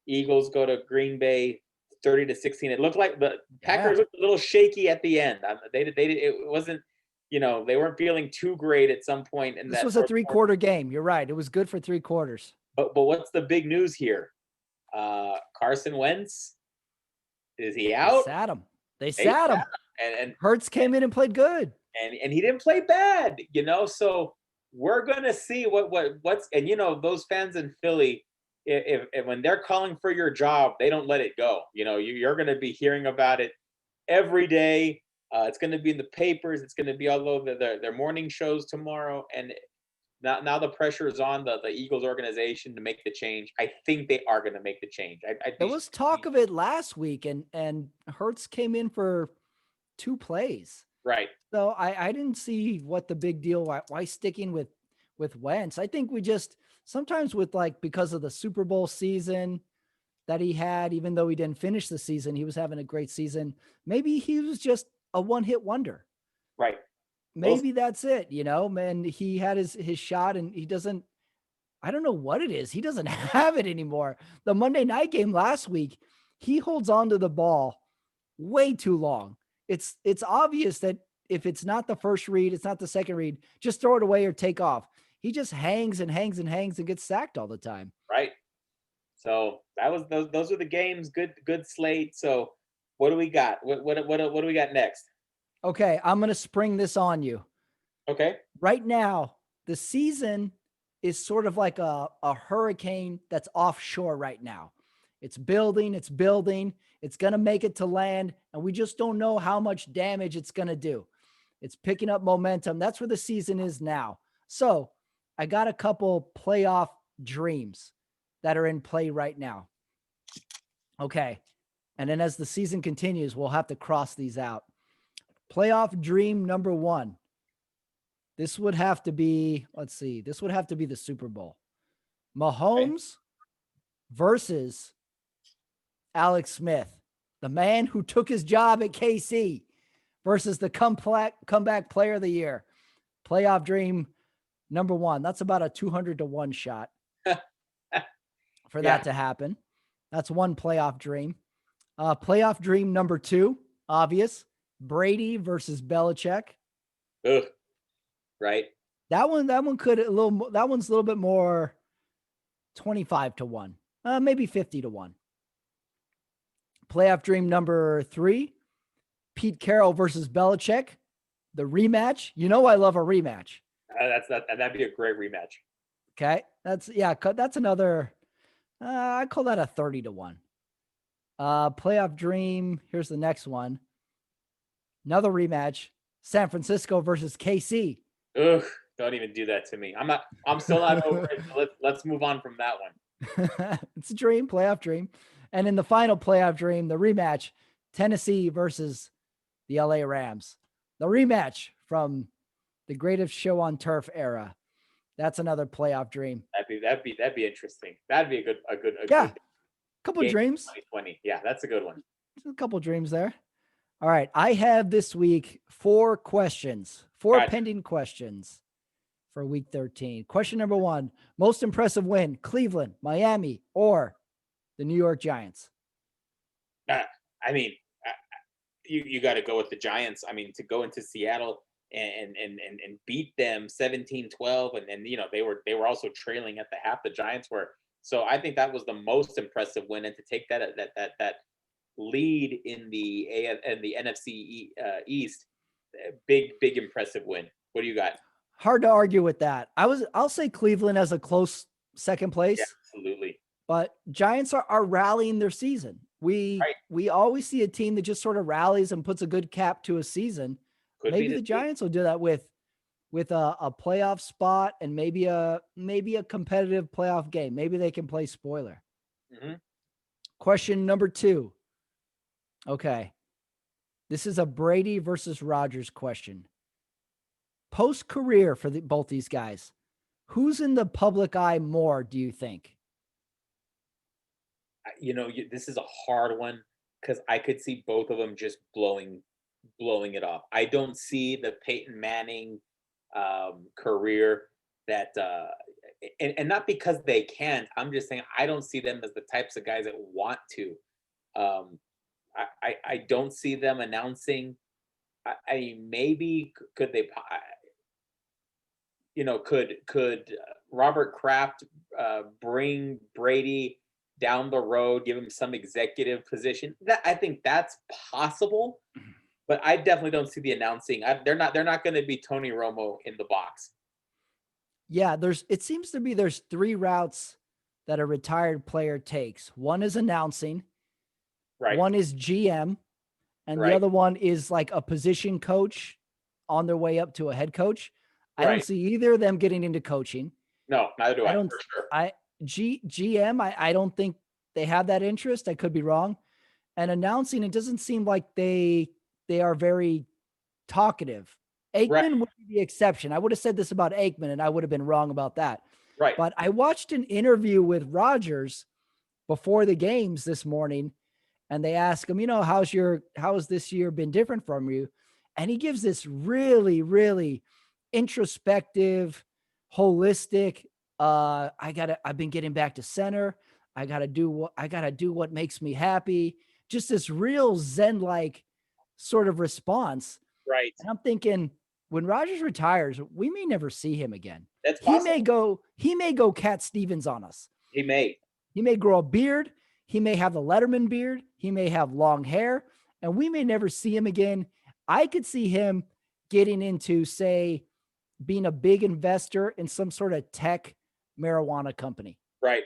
Speaker 2: Eagles go to Green Bay 30-16. It looked like the Packers looked a little shaky at the end. It wasn't, they weren't feeling too great at some point in that.
Speaker 1: This was a 3-quarter game. You're right. It was good for 3 quarters.
Speaker 2: But what's the big news here? Carson Wentz, is he out?
Speaker 1: They sat him.
Speaker 2: And
Speaker 1: Hurts came in and played good.
Speaker 2: And he didn't play bad, so we're gonna see what's and those fans in Philly, if when they're calling for your job, they don't let it go. You're gonna be hearing about it every day. It's gonna be in the papers. It's gonna be all over their morning shows tomorrow. And Now the pressure is on the Eagles organization to make the change. I think they are going to make the change. I'd
Speaker 1: There
Speaker 2: be
Speaker 1: was talk of it last week, and Hertz came in for 2 plays.
Speaker 2: right.
Speaker 1: So I didn't see what the big deal, why sticking with Wentz. I think we just sometimes with like because of the Super Bowl season that he had, even though he didn't finish the season, he was having a great season. Maybe he was just a one-hit wonder.
Speaker 2: Right. Those
Speaker 1: Maybe that's it, you know, man. He had his shot and he doesn't, I don't know what it is. He doesn't have it anymore. The Monday night game last week, he holds on to the ball way too long. It's obvious that if it's not the first read, it's not the second read, just throw it away or take off. He just hangs and hangs and hangs and gets sacked all the time.
Speaker 2: right. So that was those are the games. Good slate. So what do we got? What do we got next?
Speaker 1: Okay, I'm going to spring this on you.
Speaker 2: Okay.
Speaker 1: Right now, the season is sort of like a hurricane that's offshore right now. It's building, it's building, it's going to make it to land, and we just don't know how much damage it's going to do. It's picking up momentum. That's where the season is now. So I got a couple playoff dreams that are in play right now. Okay. And then as the season continues, we'll have to cross these out. Playoff dream number 1. This would have to be, let's see, this would have to be the Super Bowl. Mahomes versus Alex Smith, the man who took his job at KC, versus the comeback player of the year. Playoff dream number 1. That's about a 200-1 shot for that to happen. That's one playoff dream. Playoff dream number 2, obvious. Brady versus Belichick.
Speaker 2: Ugh. Right.
Speaker 1: That one could that one's a little bit more 25-1. Maybe 50-1. Playoff dream number 3, Pete Carroll versus Belichick. The rematch. You know I love a rematch.
Speaker 2: That'd be a great rematch.
Speaker 1: Okay. That's another I call that a 30-1. Playoff dream. Here's the next one. Another rematch. San Francisco versus KC.
Speaker 2: Ugh, don't even do that to me. I'm still not over it. So let's move on from that one.
Speaker 1: It's a dream, playoff dream. And in the final playoff dream, the rematch, Tennessee versus the LA Rams. The rematch from the greatest show on turf era. That's another playoff dream.
Speaker 2: That'd be interesting. That'd be a good
Speaker 1: couple dreams.
Speaker 2: 2020. Yeah, that's a good one.
Speaker 1: A couple dreams there. All right. I have this week 4 questions, 4 pending questions for week 13. Question number 1, most impressive win, Cleveland, Miami, or the New York Giants?
Speaker 2: I mean, you got to go with the Giants. I mean, to go into Seattle and beat them 17-12, and you know they were also trailing at the half. The Giants were. So I think that was the most impressive win, and to take that lead in the NFC East, big impressive win. What do you got?
Speaker 1: Hard to argue with that. I'll say Cleveland as a close second place.
Speaker 2: Yeah, absolutely.
Speaker 1: But Giants are rallying their season. We always see a team that just sort of rallies and puts a good cap to a season. Maybe the Giants will do that with a playoff spot and maybe a competitive playoff game. Maybe they can play spoiler.
Speaker 2: Mm-hmm.
Speaker 1: Question number 2. Okay. This is a Brady versus Rodgers question. Post-career for both these guys, who's in the public eye more, do you think?
Speaker 2: You know, this is a hard one because I could see both of them just blowing it off. I don't see the Peyton Manning career that and not because they can't. I'm just saying I don't see them as the types of guys that want to. I don't see them announcing. I mean, maybe could they? You know, could Robert Kraft bring Brady down the road, give him some executive position? That I think that's possible, but I definitely don't see the announcing. They're not going to be Tony Romo in the box.
Speaker 1: Yeah, it seems to be there's 3 routes that a retired player takes. One is announcing,
Speaker 2: right?
Speaker 1: One is GM, and the other one is like a position coach on their way up to a head coach. I don't
Speaker 2: Right.
Speaker 1: see either of them getting into coaching.
Speaker 2: No, neither do
Speaker 1: I
Speaker 2: I,
Speaker 1: don't
Speaker 2: for sure.
Speaker 1: GM, I don't think they have that interest. I could be wrong. And announcing, it doesn't seem like they are very talkative.
Speaker 2: Right.
Speaker 1: Aikman would be the exception. I would have said this about Aikman, and I would have been wrong about that.
Speaker 2: Right.
Speaker 1: But I watched an interview with Rodgers before the games this morning, and they ask him, how's this year been different from you? And he gives this really, really introspective, holistic, I've been getting back to center. I gotta do what makes me happy. Just this real Zen-like sort of response.
Speaker 2: Right.
Speaker 1: And I'm thinking, when Rodgers retires, we may never see him again.
Speaker 2: That's
Speaker 1: He
Speaker 2: possible.
Speaker 1: may go Cat Stevens on us.
Speaker 2: He may.
Speaker 1: He may grow a beard. He may have the Letterman beard. He may have long hair, and we may never see him again. I could see him getting into, say, being a big investor in some sort of tech marijuana company
Speaker 2: Right.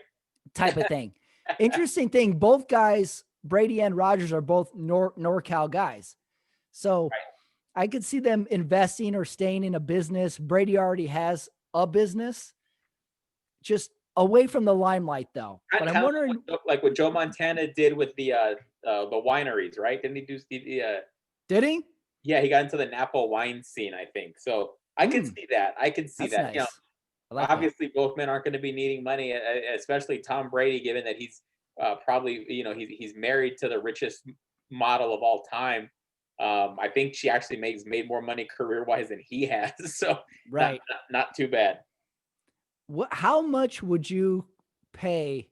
Speaker 1: type of thing. Interesting thing. Both guys, Brady and Rodgers, are both NorCal guys. So
Speaker 2: Right.
Speaker 1: I could see them investing or staying in a business. Brady already has a business, just away from the limelight, though. But I'm wondering,
Speaker 2: like what Joe Montana did with the wineries, right? Didn't he do
Speaker 1: did he?
Speaker 2: Yeah, he got into the Napa wine scene, I think. So I could see that. I could see
Speaker 1: That's
Speaker 2: that. You know,
Speaker 1: nice. I like that.
Speaker 2: obviously both men aren't going to be needing money, especially Tom Brady, given that he's probably he's married to the richest model of all time. I think she actually made more money career wise than he has. So
Speaker 1: Right.
Speaker 2: not too bad.
Speaker 1: How much would you pay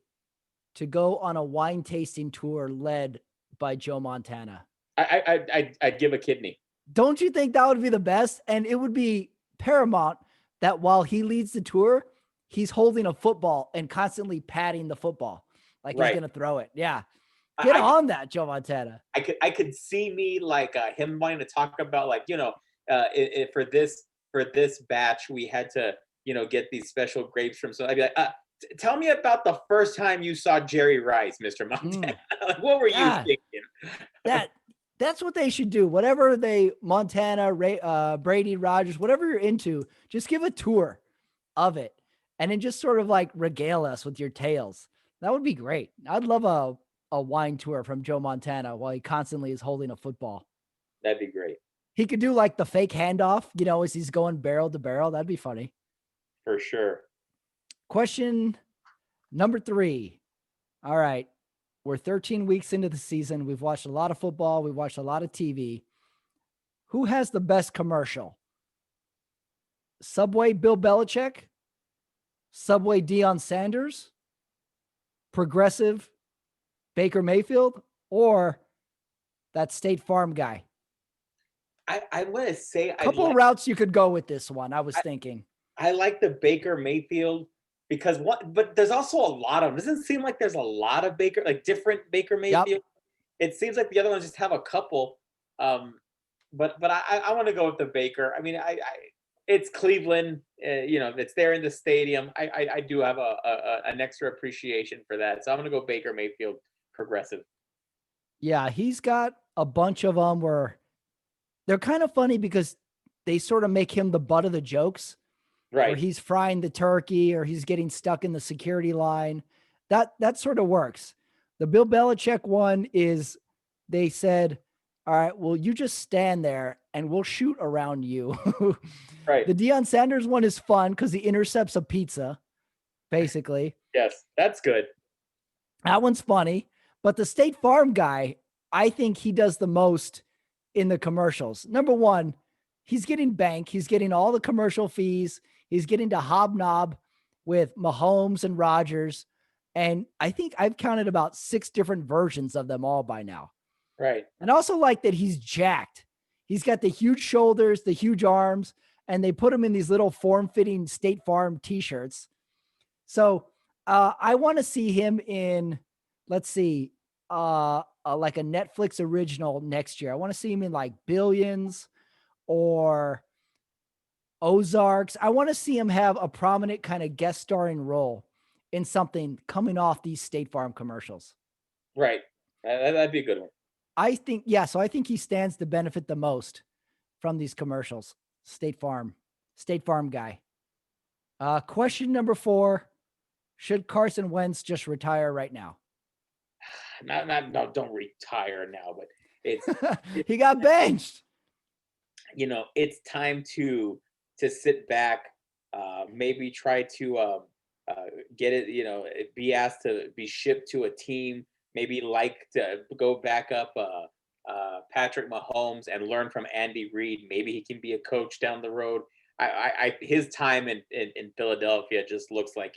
Speaker 1: to go on a wine tasting tour led by Joe Montana?
Speaker 2: I'd give a kidney.
Speaker 1: Don't you think that would be the best? And it would be paramount that while he leads the tour, he's holding a football and constantly patting the football like he's
Speaker 2: Right.
Speaker 1: going to throw it. Yeah. Get on that, Joe Montana.
Speaker 2: I could see me like him wanting to talk about like for this batch we had to get these special grapes from. So I'd be like, tell me about the first time you saw Jerry Rice, Mr. Montana. Like, what were you thinking?
Speaker 1: That's what they should do. Whatever Montana, Brady, Rodgers, whatever you're into, just give a tour of it and then just sort of like regale us with your tales. That would be great. I'd love a wine tour from Joe Montana while he constantly is holding a football.
Speaker 2: That'd be great.
Speaker 1: He could do like the fake handoff, as he's going barrel to barrel. That'd be funny.
Speaker 2: For sure.
Speaker 1: Question number 3. All right. We're 13 weeks into the season. We've watched a lot of football. We've watched a lot of TV. Who has the best commercial? Subway Bill Belichick? Subway Deion Sanders? Progressive Baker Mayfield? Or that State Farm guy?
Speaker 2: I want to say
Speaker 1: a couple of routes you could go with this one. I was thinking.
Speaker 2: I like the Baker Mayfield because but there's also a lot of them. Doesn't seem like there's a lot of different Baker Mayfield. Yep. It seems like the other ones just have a couple. But I want to go with the Baker. I mean, it's Cleveland. It's there in the stadium. I do have an extra appreciation for that. So I'm going to go Baker Mayfield, progressive.
Speaker 1: Yeah, he's got a bunch of them where they're kind of funny because they sort of make him the butt of the jokes.
Speaker 2: Right.
Speaker 1: Or he's frying the turkey or he's getting stuck in the security line. That sort of works. The Bill Belichick one is they said, all right, well, you just stand there and we'll shoot around you.
Speaker 2: Right.
Speaker 1: The Deion Sanders one is fun because he intercepts a pizza, basically.
Speaker 2: Yes, that's good.
Speaker 1: That one's funny. But the State Farm guy, I think he does the most in the commercials. Number one, he's getting bank. He's getting all the commercial fees. He's getting to hobnob with Mahomes and Rodgers. And I think I've counted about 6 different versions of them all by now.
Speaker 2: Right.
Speaker 1: And I also like that he's jacked. He's got the huge shoulders, the huge arms, and they put him in these little form-fitting State Farm t-shirts. So I want to see him in, let's see, like a Netflix original next year. I want to see him in like Billions or Ozarks. I want to see him have a prominent kind of guest starring role in something coming off these State Farm commercials.
Speaker 2: Right. That'd be a good one.
Speaker 1: I think he stands to benefit the most from these commercials. State Farm State Farm guy. Question number 4. Should Carson Wentz just retire right now?
Speaker 2: No, don't retire now, but it's
Speaker 1: He got benched.
Speaker 2: It's time to sit back, maybe try to get it, be asked to be shipped to a team, maybe like to go back up Patrick Mahomes and learn from Andy Reid. Maybe he can be a coach down the road. His time in Philadelphia just looks like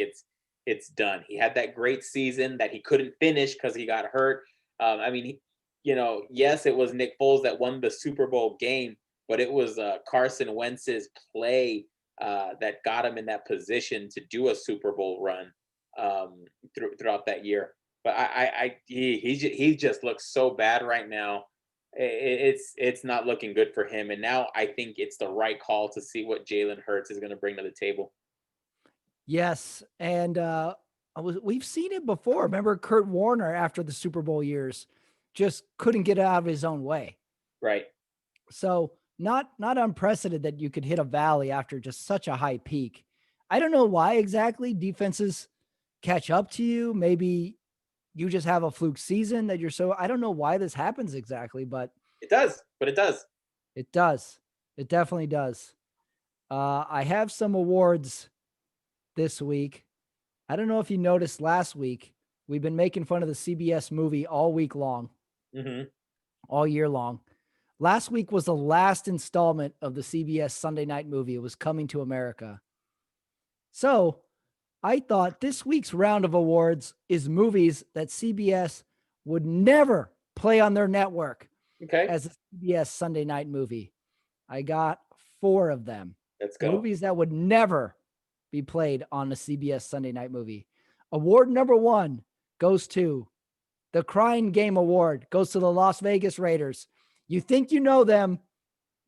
Speaker 2: it's done. He had that great season that he couldn't finish because he got hurt. Yes, it was Nick Foles that won the Super Bowl game, but it was Carson Wentz's play that got him in that position to do a Super Bowl run throughout that year. But he just looks so bad right now. It's not looking good for him. And now I think it's the right call to see what Jalen Hurts is going to bring to the table.
Speaker 1: Yes, and we've seen it before. Remember Kurt Warner after the Super Bowl years just couldn't get out of his own way.
Speaker 2: Right.
Speaker 1: So not unprecedented that you could hit a valley after just such a high peak. I don't know why exactly defenses catch up to you. Maybe you just have a fluke season that I don't know why this happens exactly, but
Speaker 2: it does. It
Speaker 1: does. It definitely does. I have some awards this week. I don't know if you noticed last week, we've been making fun of the CBS movie all week long, all year long. Last week was the last installment of the CBS Sunday night movie. It was Coming to America. So I thought this week's round of awards is movies that CBS would never play on their network as a CBS Sunday night movie. I got 4 of them.
Speaker 2: Let's go.
Speaker 1: Movies that would never be played on a CBS Sunday night movie. Award number 1 goes to the Crying Game Award, goes to the Las Vegas Raiders. You think you know them,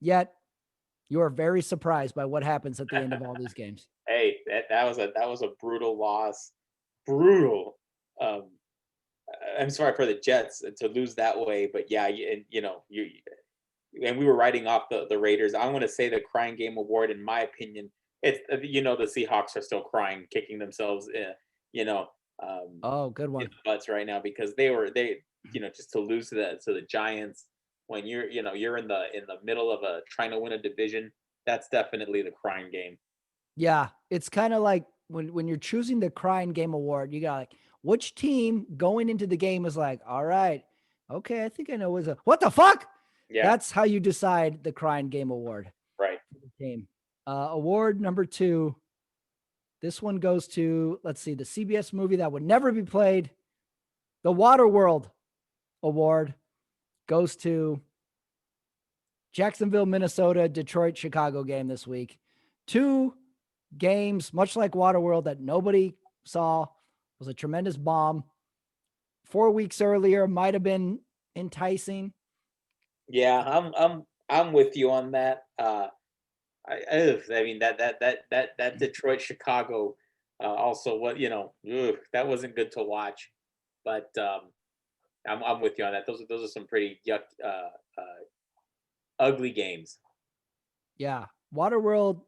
Speaker 1: yet you are very surprised by what happens at the end of all these games.
Speaker 2: Hey, that was a brutal loss. Brutal. I'm sorry for the Jets to lose that way, but yeah, and we were writing off the Raiders. I want to say the Crying Game Award, in my opinion, it's the Seahawks are still crying, kicking themselves,
Speaker 1: oh, good one,
Speaker 2: in the butts right now because they just to lose to the Giants when you're in the middle of trying to win a division. That's definitely the crying game.
Speaker 1: Yeah, it's kind of like when you're choosing the Crying Game Award, you got like which team going into the game is like, all right, okay, I think I know what the fuck.
Speaker 2: Yeah,
Speaker 1: that's how you decide the Crying Game Award.
Speaker 2: Right.
Speaker 1: Game. Award number 2. This one goes to, let's see, the CBS movie that would never be played. The Waterworld Award goes to Jacksonville, Minnesota, Detroit, Chicago game this week. 2 games, much like Waterworld, that nobody saw. It was a tremendous bomb. 4 weeks earlier might have been enticing.
Speaker 2: Yeah, I'm with you on that. I mean that Detroit Chicago also that wasn't good to watch, but I'm with you on that. Those are some pretty ugly games.
Speaker 1: Yeah, Waterworld.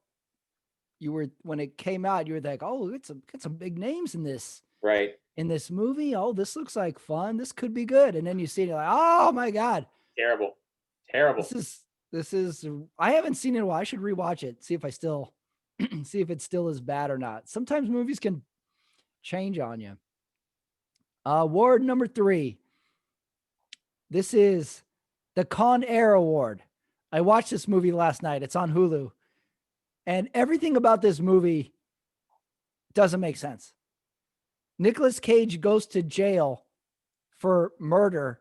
Speaker 1: When it came out, you were like, oh, it's some big names in this.
Speaker 2: Right.
Speaker 1: In this movie, oh, this looks like fun. This could be good. And then you see it, you're like, oh my God.
Speaker 2: Terrible.
Speaker 1: This is, I haven't seen it in a while. I should rewatch it, see if it still is bad or not. Sometimes movies can change on you. Award number 3. This is the Con Air Award. I watched this movie last night. It's on Hulu. And everything about this movie doesn't make sense. Nicolas Cage goes to jail for murder,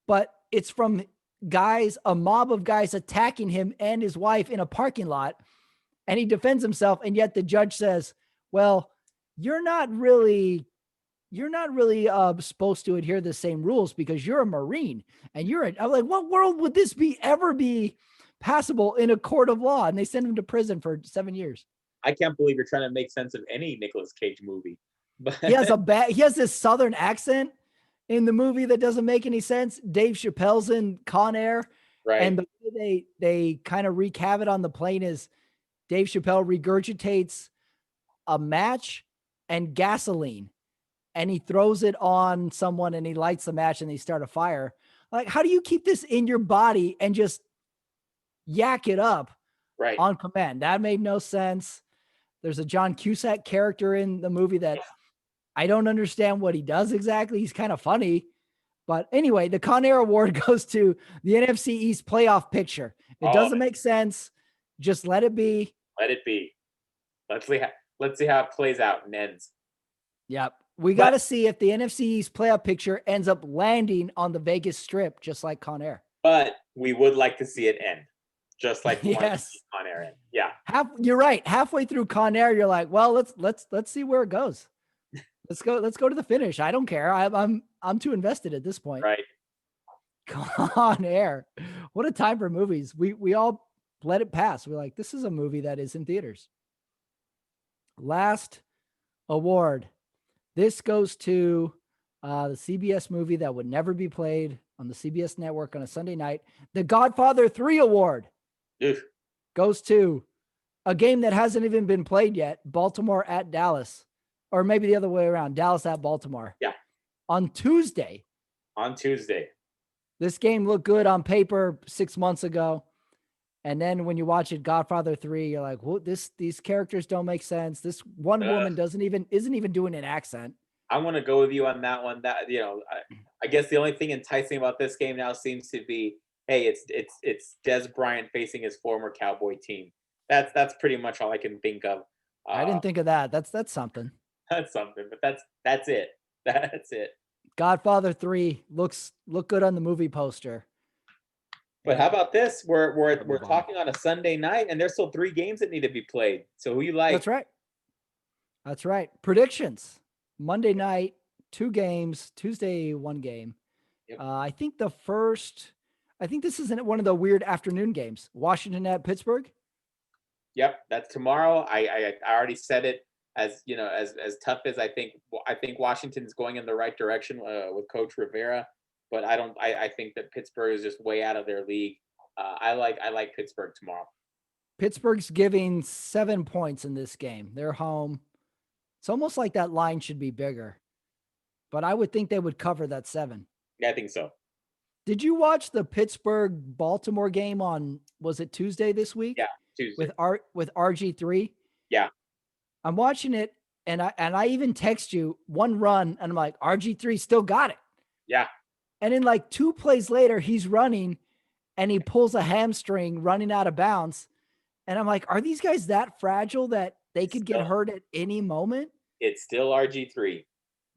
Speaker 1: but it's from a mob of guys attacking him and his wife in a parking lot, and he defends himself. And yet the judge says, well, you're not really supposed to adhere to the same rules because you're a Marine and I'm like, what world would this ever be passable in a court of law? And they send him to prison for 7 years.
Speaker 2: I can't believe you're trying to make sense of any Nicolas Cage movie. But
Speaker 1: he has this Southern accent in the movie that doesn't make any sense. Dave Chappelle's in Con Air.
Speaker 2: Right.
Speaker 1: And the way they kind of wreak havoc on the plane is Dave Chappelle regurgitates a match and gasoline, and he throws it on someone and he lights the match and they start a fire. Like, how do you keep this in your body and just yak it up on command? That made no sense. There's a John Cusack character in the movie that I don't understand what he does exactly. He's kind of funny. But anyway, the Con Air Award goes to the NFC East playoff picture. It doesn't make sense. Just let it be.
Speaker 2: Let it be. Let's see how it plays out and ends.
Speaker 1: Yep. We got to see if the NFC East playoff picture ends up landing on the Vegas Strip, just like Con Air.
Speaker 2: But we would like to see it end, just like
Speaker 1: yes,
Speaker 2: Con Air end. Yeah,
Speaker 1: you're right. Halfway through Con Air, you're like, well, let's see where it goes. Let's go to the finish. I don't care. I'm too invested at this point.
Speaker 2: Right.
Speaker 1: Con Air. What a time for movies. We all let it pass. We're like, this is a movie that is in theaters. Last award. This goes to the CBS movie that would never be played on the CBS network on a Sunday night. The Godfather 3 award goes to a game that hasn't even been played yet. Baltimore at Dallas. Or maybe the other way around, Dallas at Baltimore.
Speaker 2: Yeah.
Speaker 1: On Tuesday. This game looked good on paper 6 months ago. And then when you watch it, Godfather 3, you're like, well, these characters don't make sense. This one woman isn't even doing an accent.
Speaker 2: I want to go with you on that one. That, I guess the only thing enticing about this game now seems to be, hey, it's Des Bryant facing his former Cowboy team. That's pretty much all I can think of.
Speaker 1: I didn't think of that. That's something.
Speaker 2: That's something, but that's it. That's it.
Speaker 1: Godfather 3 look good on the movie poster.
Speaker 2: But how about this? We're talking on a Sunday night, and there's still 3 games that need to be played. So who you like?
Speaker 1: That's right. Predictions. Monday night, 2 games. Tuesday, 1 game. Yep. I think this is one of the weird afternoon games. Washington at Pittsburgh.
Speaker 2: Yep, that's tomorrow. I already said it. As tough as I think Washington's going in the right direction with Coach Rivera, but I think that Pittsburgh is just way out of their league. I like Pittsburgh tomorrow.
Speaker 1: Pittsburgh's giving 7 points in this game. They're home. It's almost like that line should be bigger, but I would think they would cover that 7.
Speaker 2: Yeah, I think so.
Speaker 1: Did you watch the Pittsburgh-Baltimore game on, was it Tuesday this week?
Speaker 2: Yeah, Tuesday.
Speaker 1: With RG3?
Speaker 2: Yeah.
Speaker 1: I'm watching it, and I even text you 1 run, and I'm like, RG3 still got it.
Speaker 2: Yeah.
Speaker 1: And then like 2 plays later, he's running, and he pulls a hamstring running out of bounds. And I'm like, are these guys that fragile that they could get hurt at any moment?
Speaker 2: It's still RG3.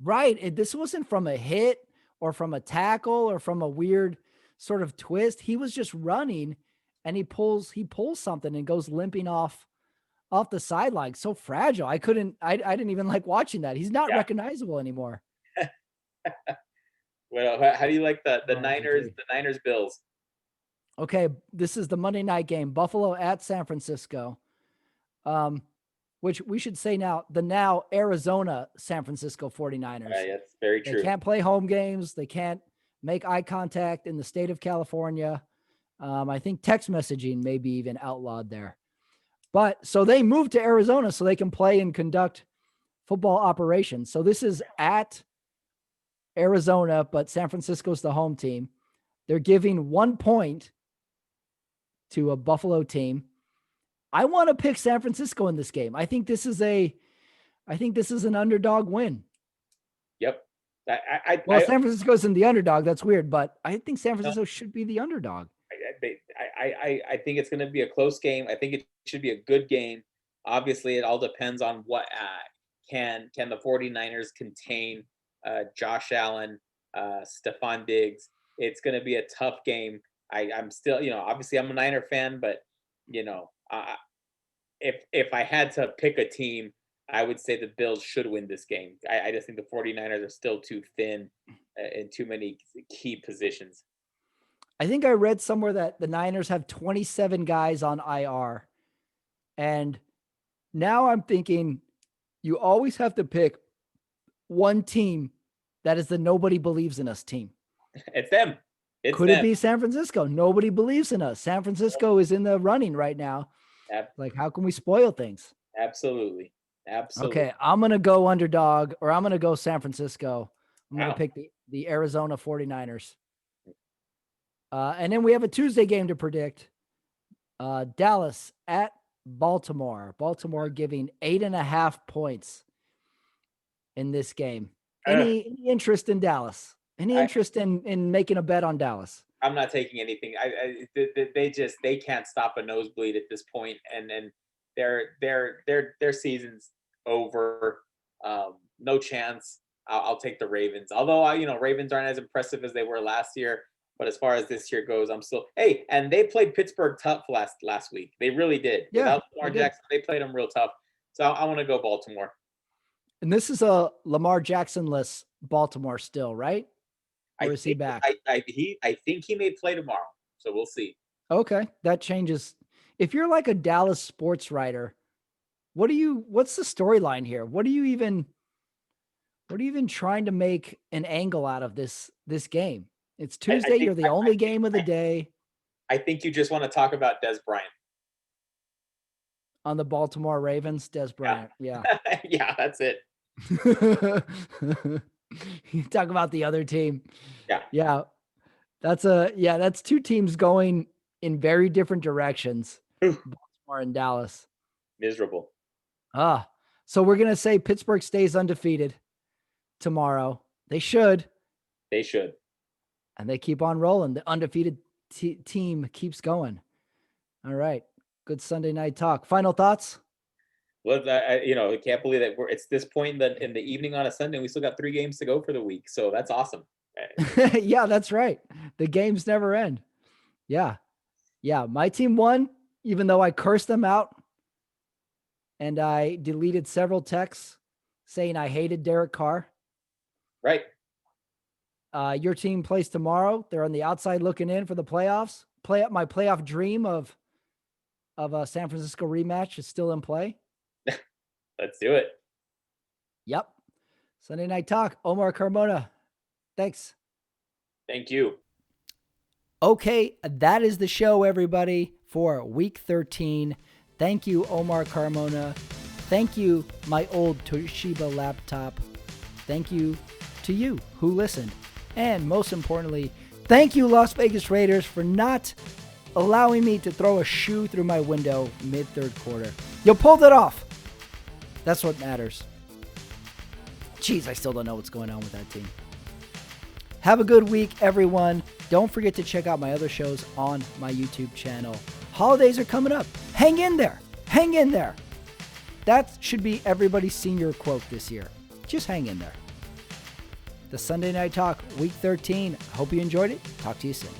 Speaker 1: Right. This wasn't from a hit or from a tackle or from a weird sort of twist. He was just running, and he pulls something and goes limping off the sideline. So fragile. I didn't even like watching that. He's not recognizable anymore.
Speaker 2: Well, how do you like the Niners Bills?
Speaker 1: Okay, this is the Monday night game. Buffalo at San Francisco. Which we should say now, the Arizona San Francisco 49ers.
Speaker 2: Yeah, that's very true.
Speaker 1: They can't play home games. They can't make eye contact in the state of California. I think text messaging may be even outlawed there. But so they moved to Arizona so they can play and conduct football operations. So this is at Arizona, but San Francisco's the home team. They're giving 1 point to a Buffalo team. I want to pick San Francisco in this game. I think this is an underdog win.
Speaker 2: Yep.
Speaker 1: San Francisco's in the underdog. That's weird, but I think San Francisco should be the underdog.
Speaker 2: I think it's going to be a close game. I think it should be a good game. Obviously, it all depends on what can the 49ers contain Josh Allen, Stephon Diggs. It's going to be a tough game. I'm still, obviously I'm a Niner fan, but if I had to pick a team, I would say the Bills should win this game. I just think the 49ers are still too thin in too many key positions.
Speaker 1: I think I read somewhere that the Niners have 27 guys on IR. And now I'm thinking you always have to pick one team that is the nobody believes in us team.
Speaker 2: It's them.
Speaker 1: Could it be San Francisco? Nobody believes in us. San Francisco is in the running right now. Like, how can we spoil things?
Speaker 2: Absolutely.
Speaker 1: Okay, I'm going to go underdog, or I'm going to go San Francisco. I'm going to pick the Arizona 49ers. And then we have a Tuesday game to predict. Dallas at Baltimore. Baltimore giving 8.5 points in this game. Any interest in Dallas? Any interest in making a bet on Dallas?
Speaker 2: I'm not taking anything. They can't stop a nosebleed at this point, and their season's over. No chance. I'll take the Ravens. Although Ravens aren't as impressive as they were last year. But as far as this year goes, I'm still and they played Pittsburgh tough last week. They really did.
Speaker 1: Yeah,
Speaker 2: without Lamar Jackson, they played them real tough. So I want to go Baltimore.
Speaker 1: And this is a Lamar Jackson-less Baltimore still, right? Or is he back?
Speaker 2: I think he may play tomorrow. So we'll see.
Speaker 1: Okay, that changes. If you're like a Dallas sports writer, what's the storyline here? What are you even trying to make an angle out of this game? It's Tuesday. You're the only game of the day.
Speaker 2: I think you just want to talk about Des Bryant.
Speaker 1: On the Baltimore Ravens, Des Bryant. Yeah.
Speaker 2: Yeah, that's it.
Speaker 1: You talk about the other team.
Speaker 2: Yeah.
Speaker 1: Yeah. That's two teams going in very different directions. Baltimore and Dallas.
Speaker 2: Miserable.
Speaker 1: So we're going to say Pittsburgh stays undefeated tomorrow. They should. And they keep on rolling. The undefeated team keeps going. All right. Good Sunday night talk. Final thoughts?
Speaker 2: Well, I can't believe that it's this point in the evening on a Sunday. We still got 3 games to go for the week. So that's awesome.
Speaker 1: Yeah, that's right. The games never end. Yeah. Yeah. My team won, even though I cursed them out. And I deleted several texts saying I hated Derek Carr.
Speaker 2: Right.
Speaker 1: Your team plays tomorrow. They're on the outside looking in for the playoffs. My playoff dream of a San Francisco rematch is still in play.
Speaker 2: Let's do it.
Speaker 1: Yep. Sunday Night Talk. Omar Carmona. Thanks.
Speaker 2: Thank you.
Speaker 1: Okay, that is the show, everybody, for week 13. Thank you, Omar Carmona. Thank you, my old Toshiba laptop. Thank you to you who listened. And most importantly, thank you, Las Vegas Raiders, for not allowing me to throw a shoe through my window mid-third quarter. You pulled it off. That's what matters. Jeez, I still don't know what's going on with that team. Have a good week, everyone. Don't forget to check out my other shows on my YouTube channel. Holidays are coming up. Hang in there. Hang in there. That should be everybody's senior quote this year. Just hang in there. The Sunday Night Talk, week 13. Hope you enjoyed it. Talk to you soon.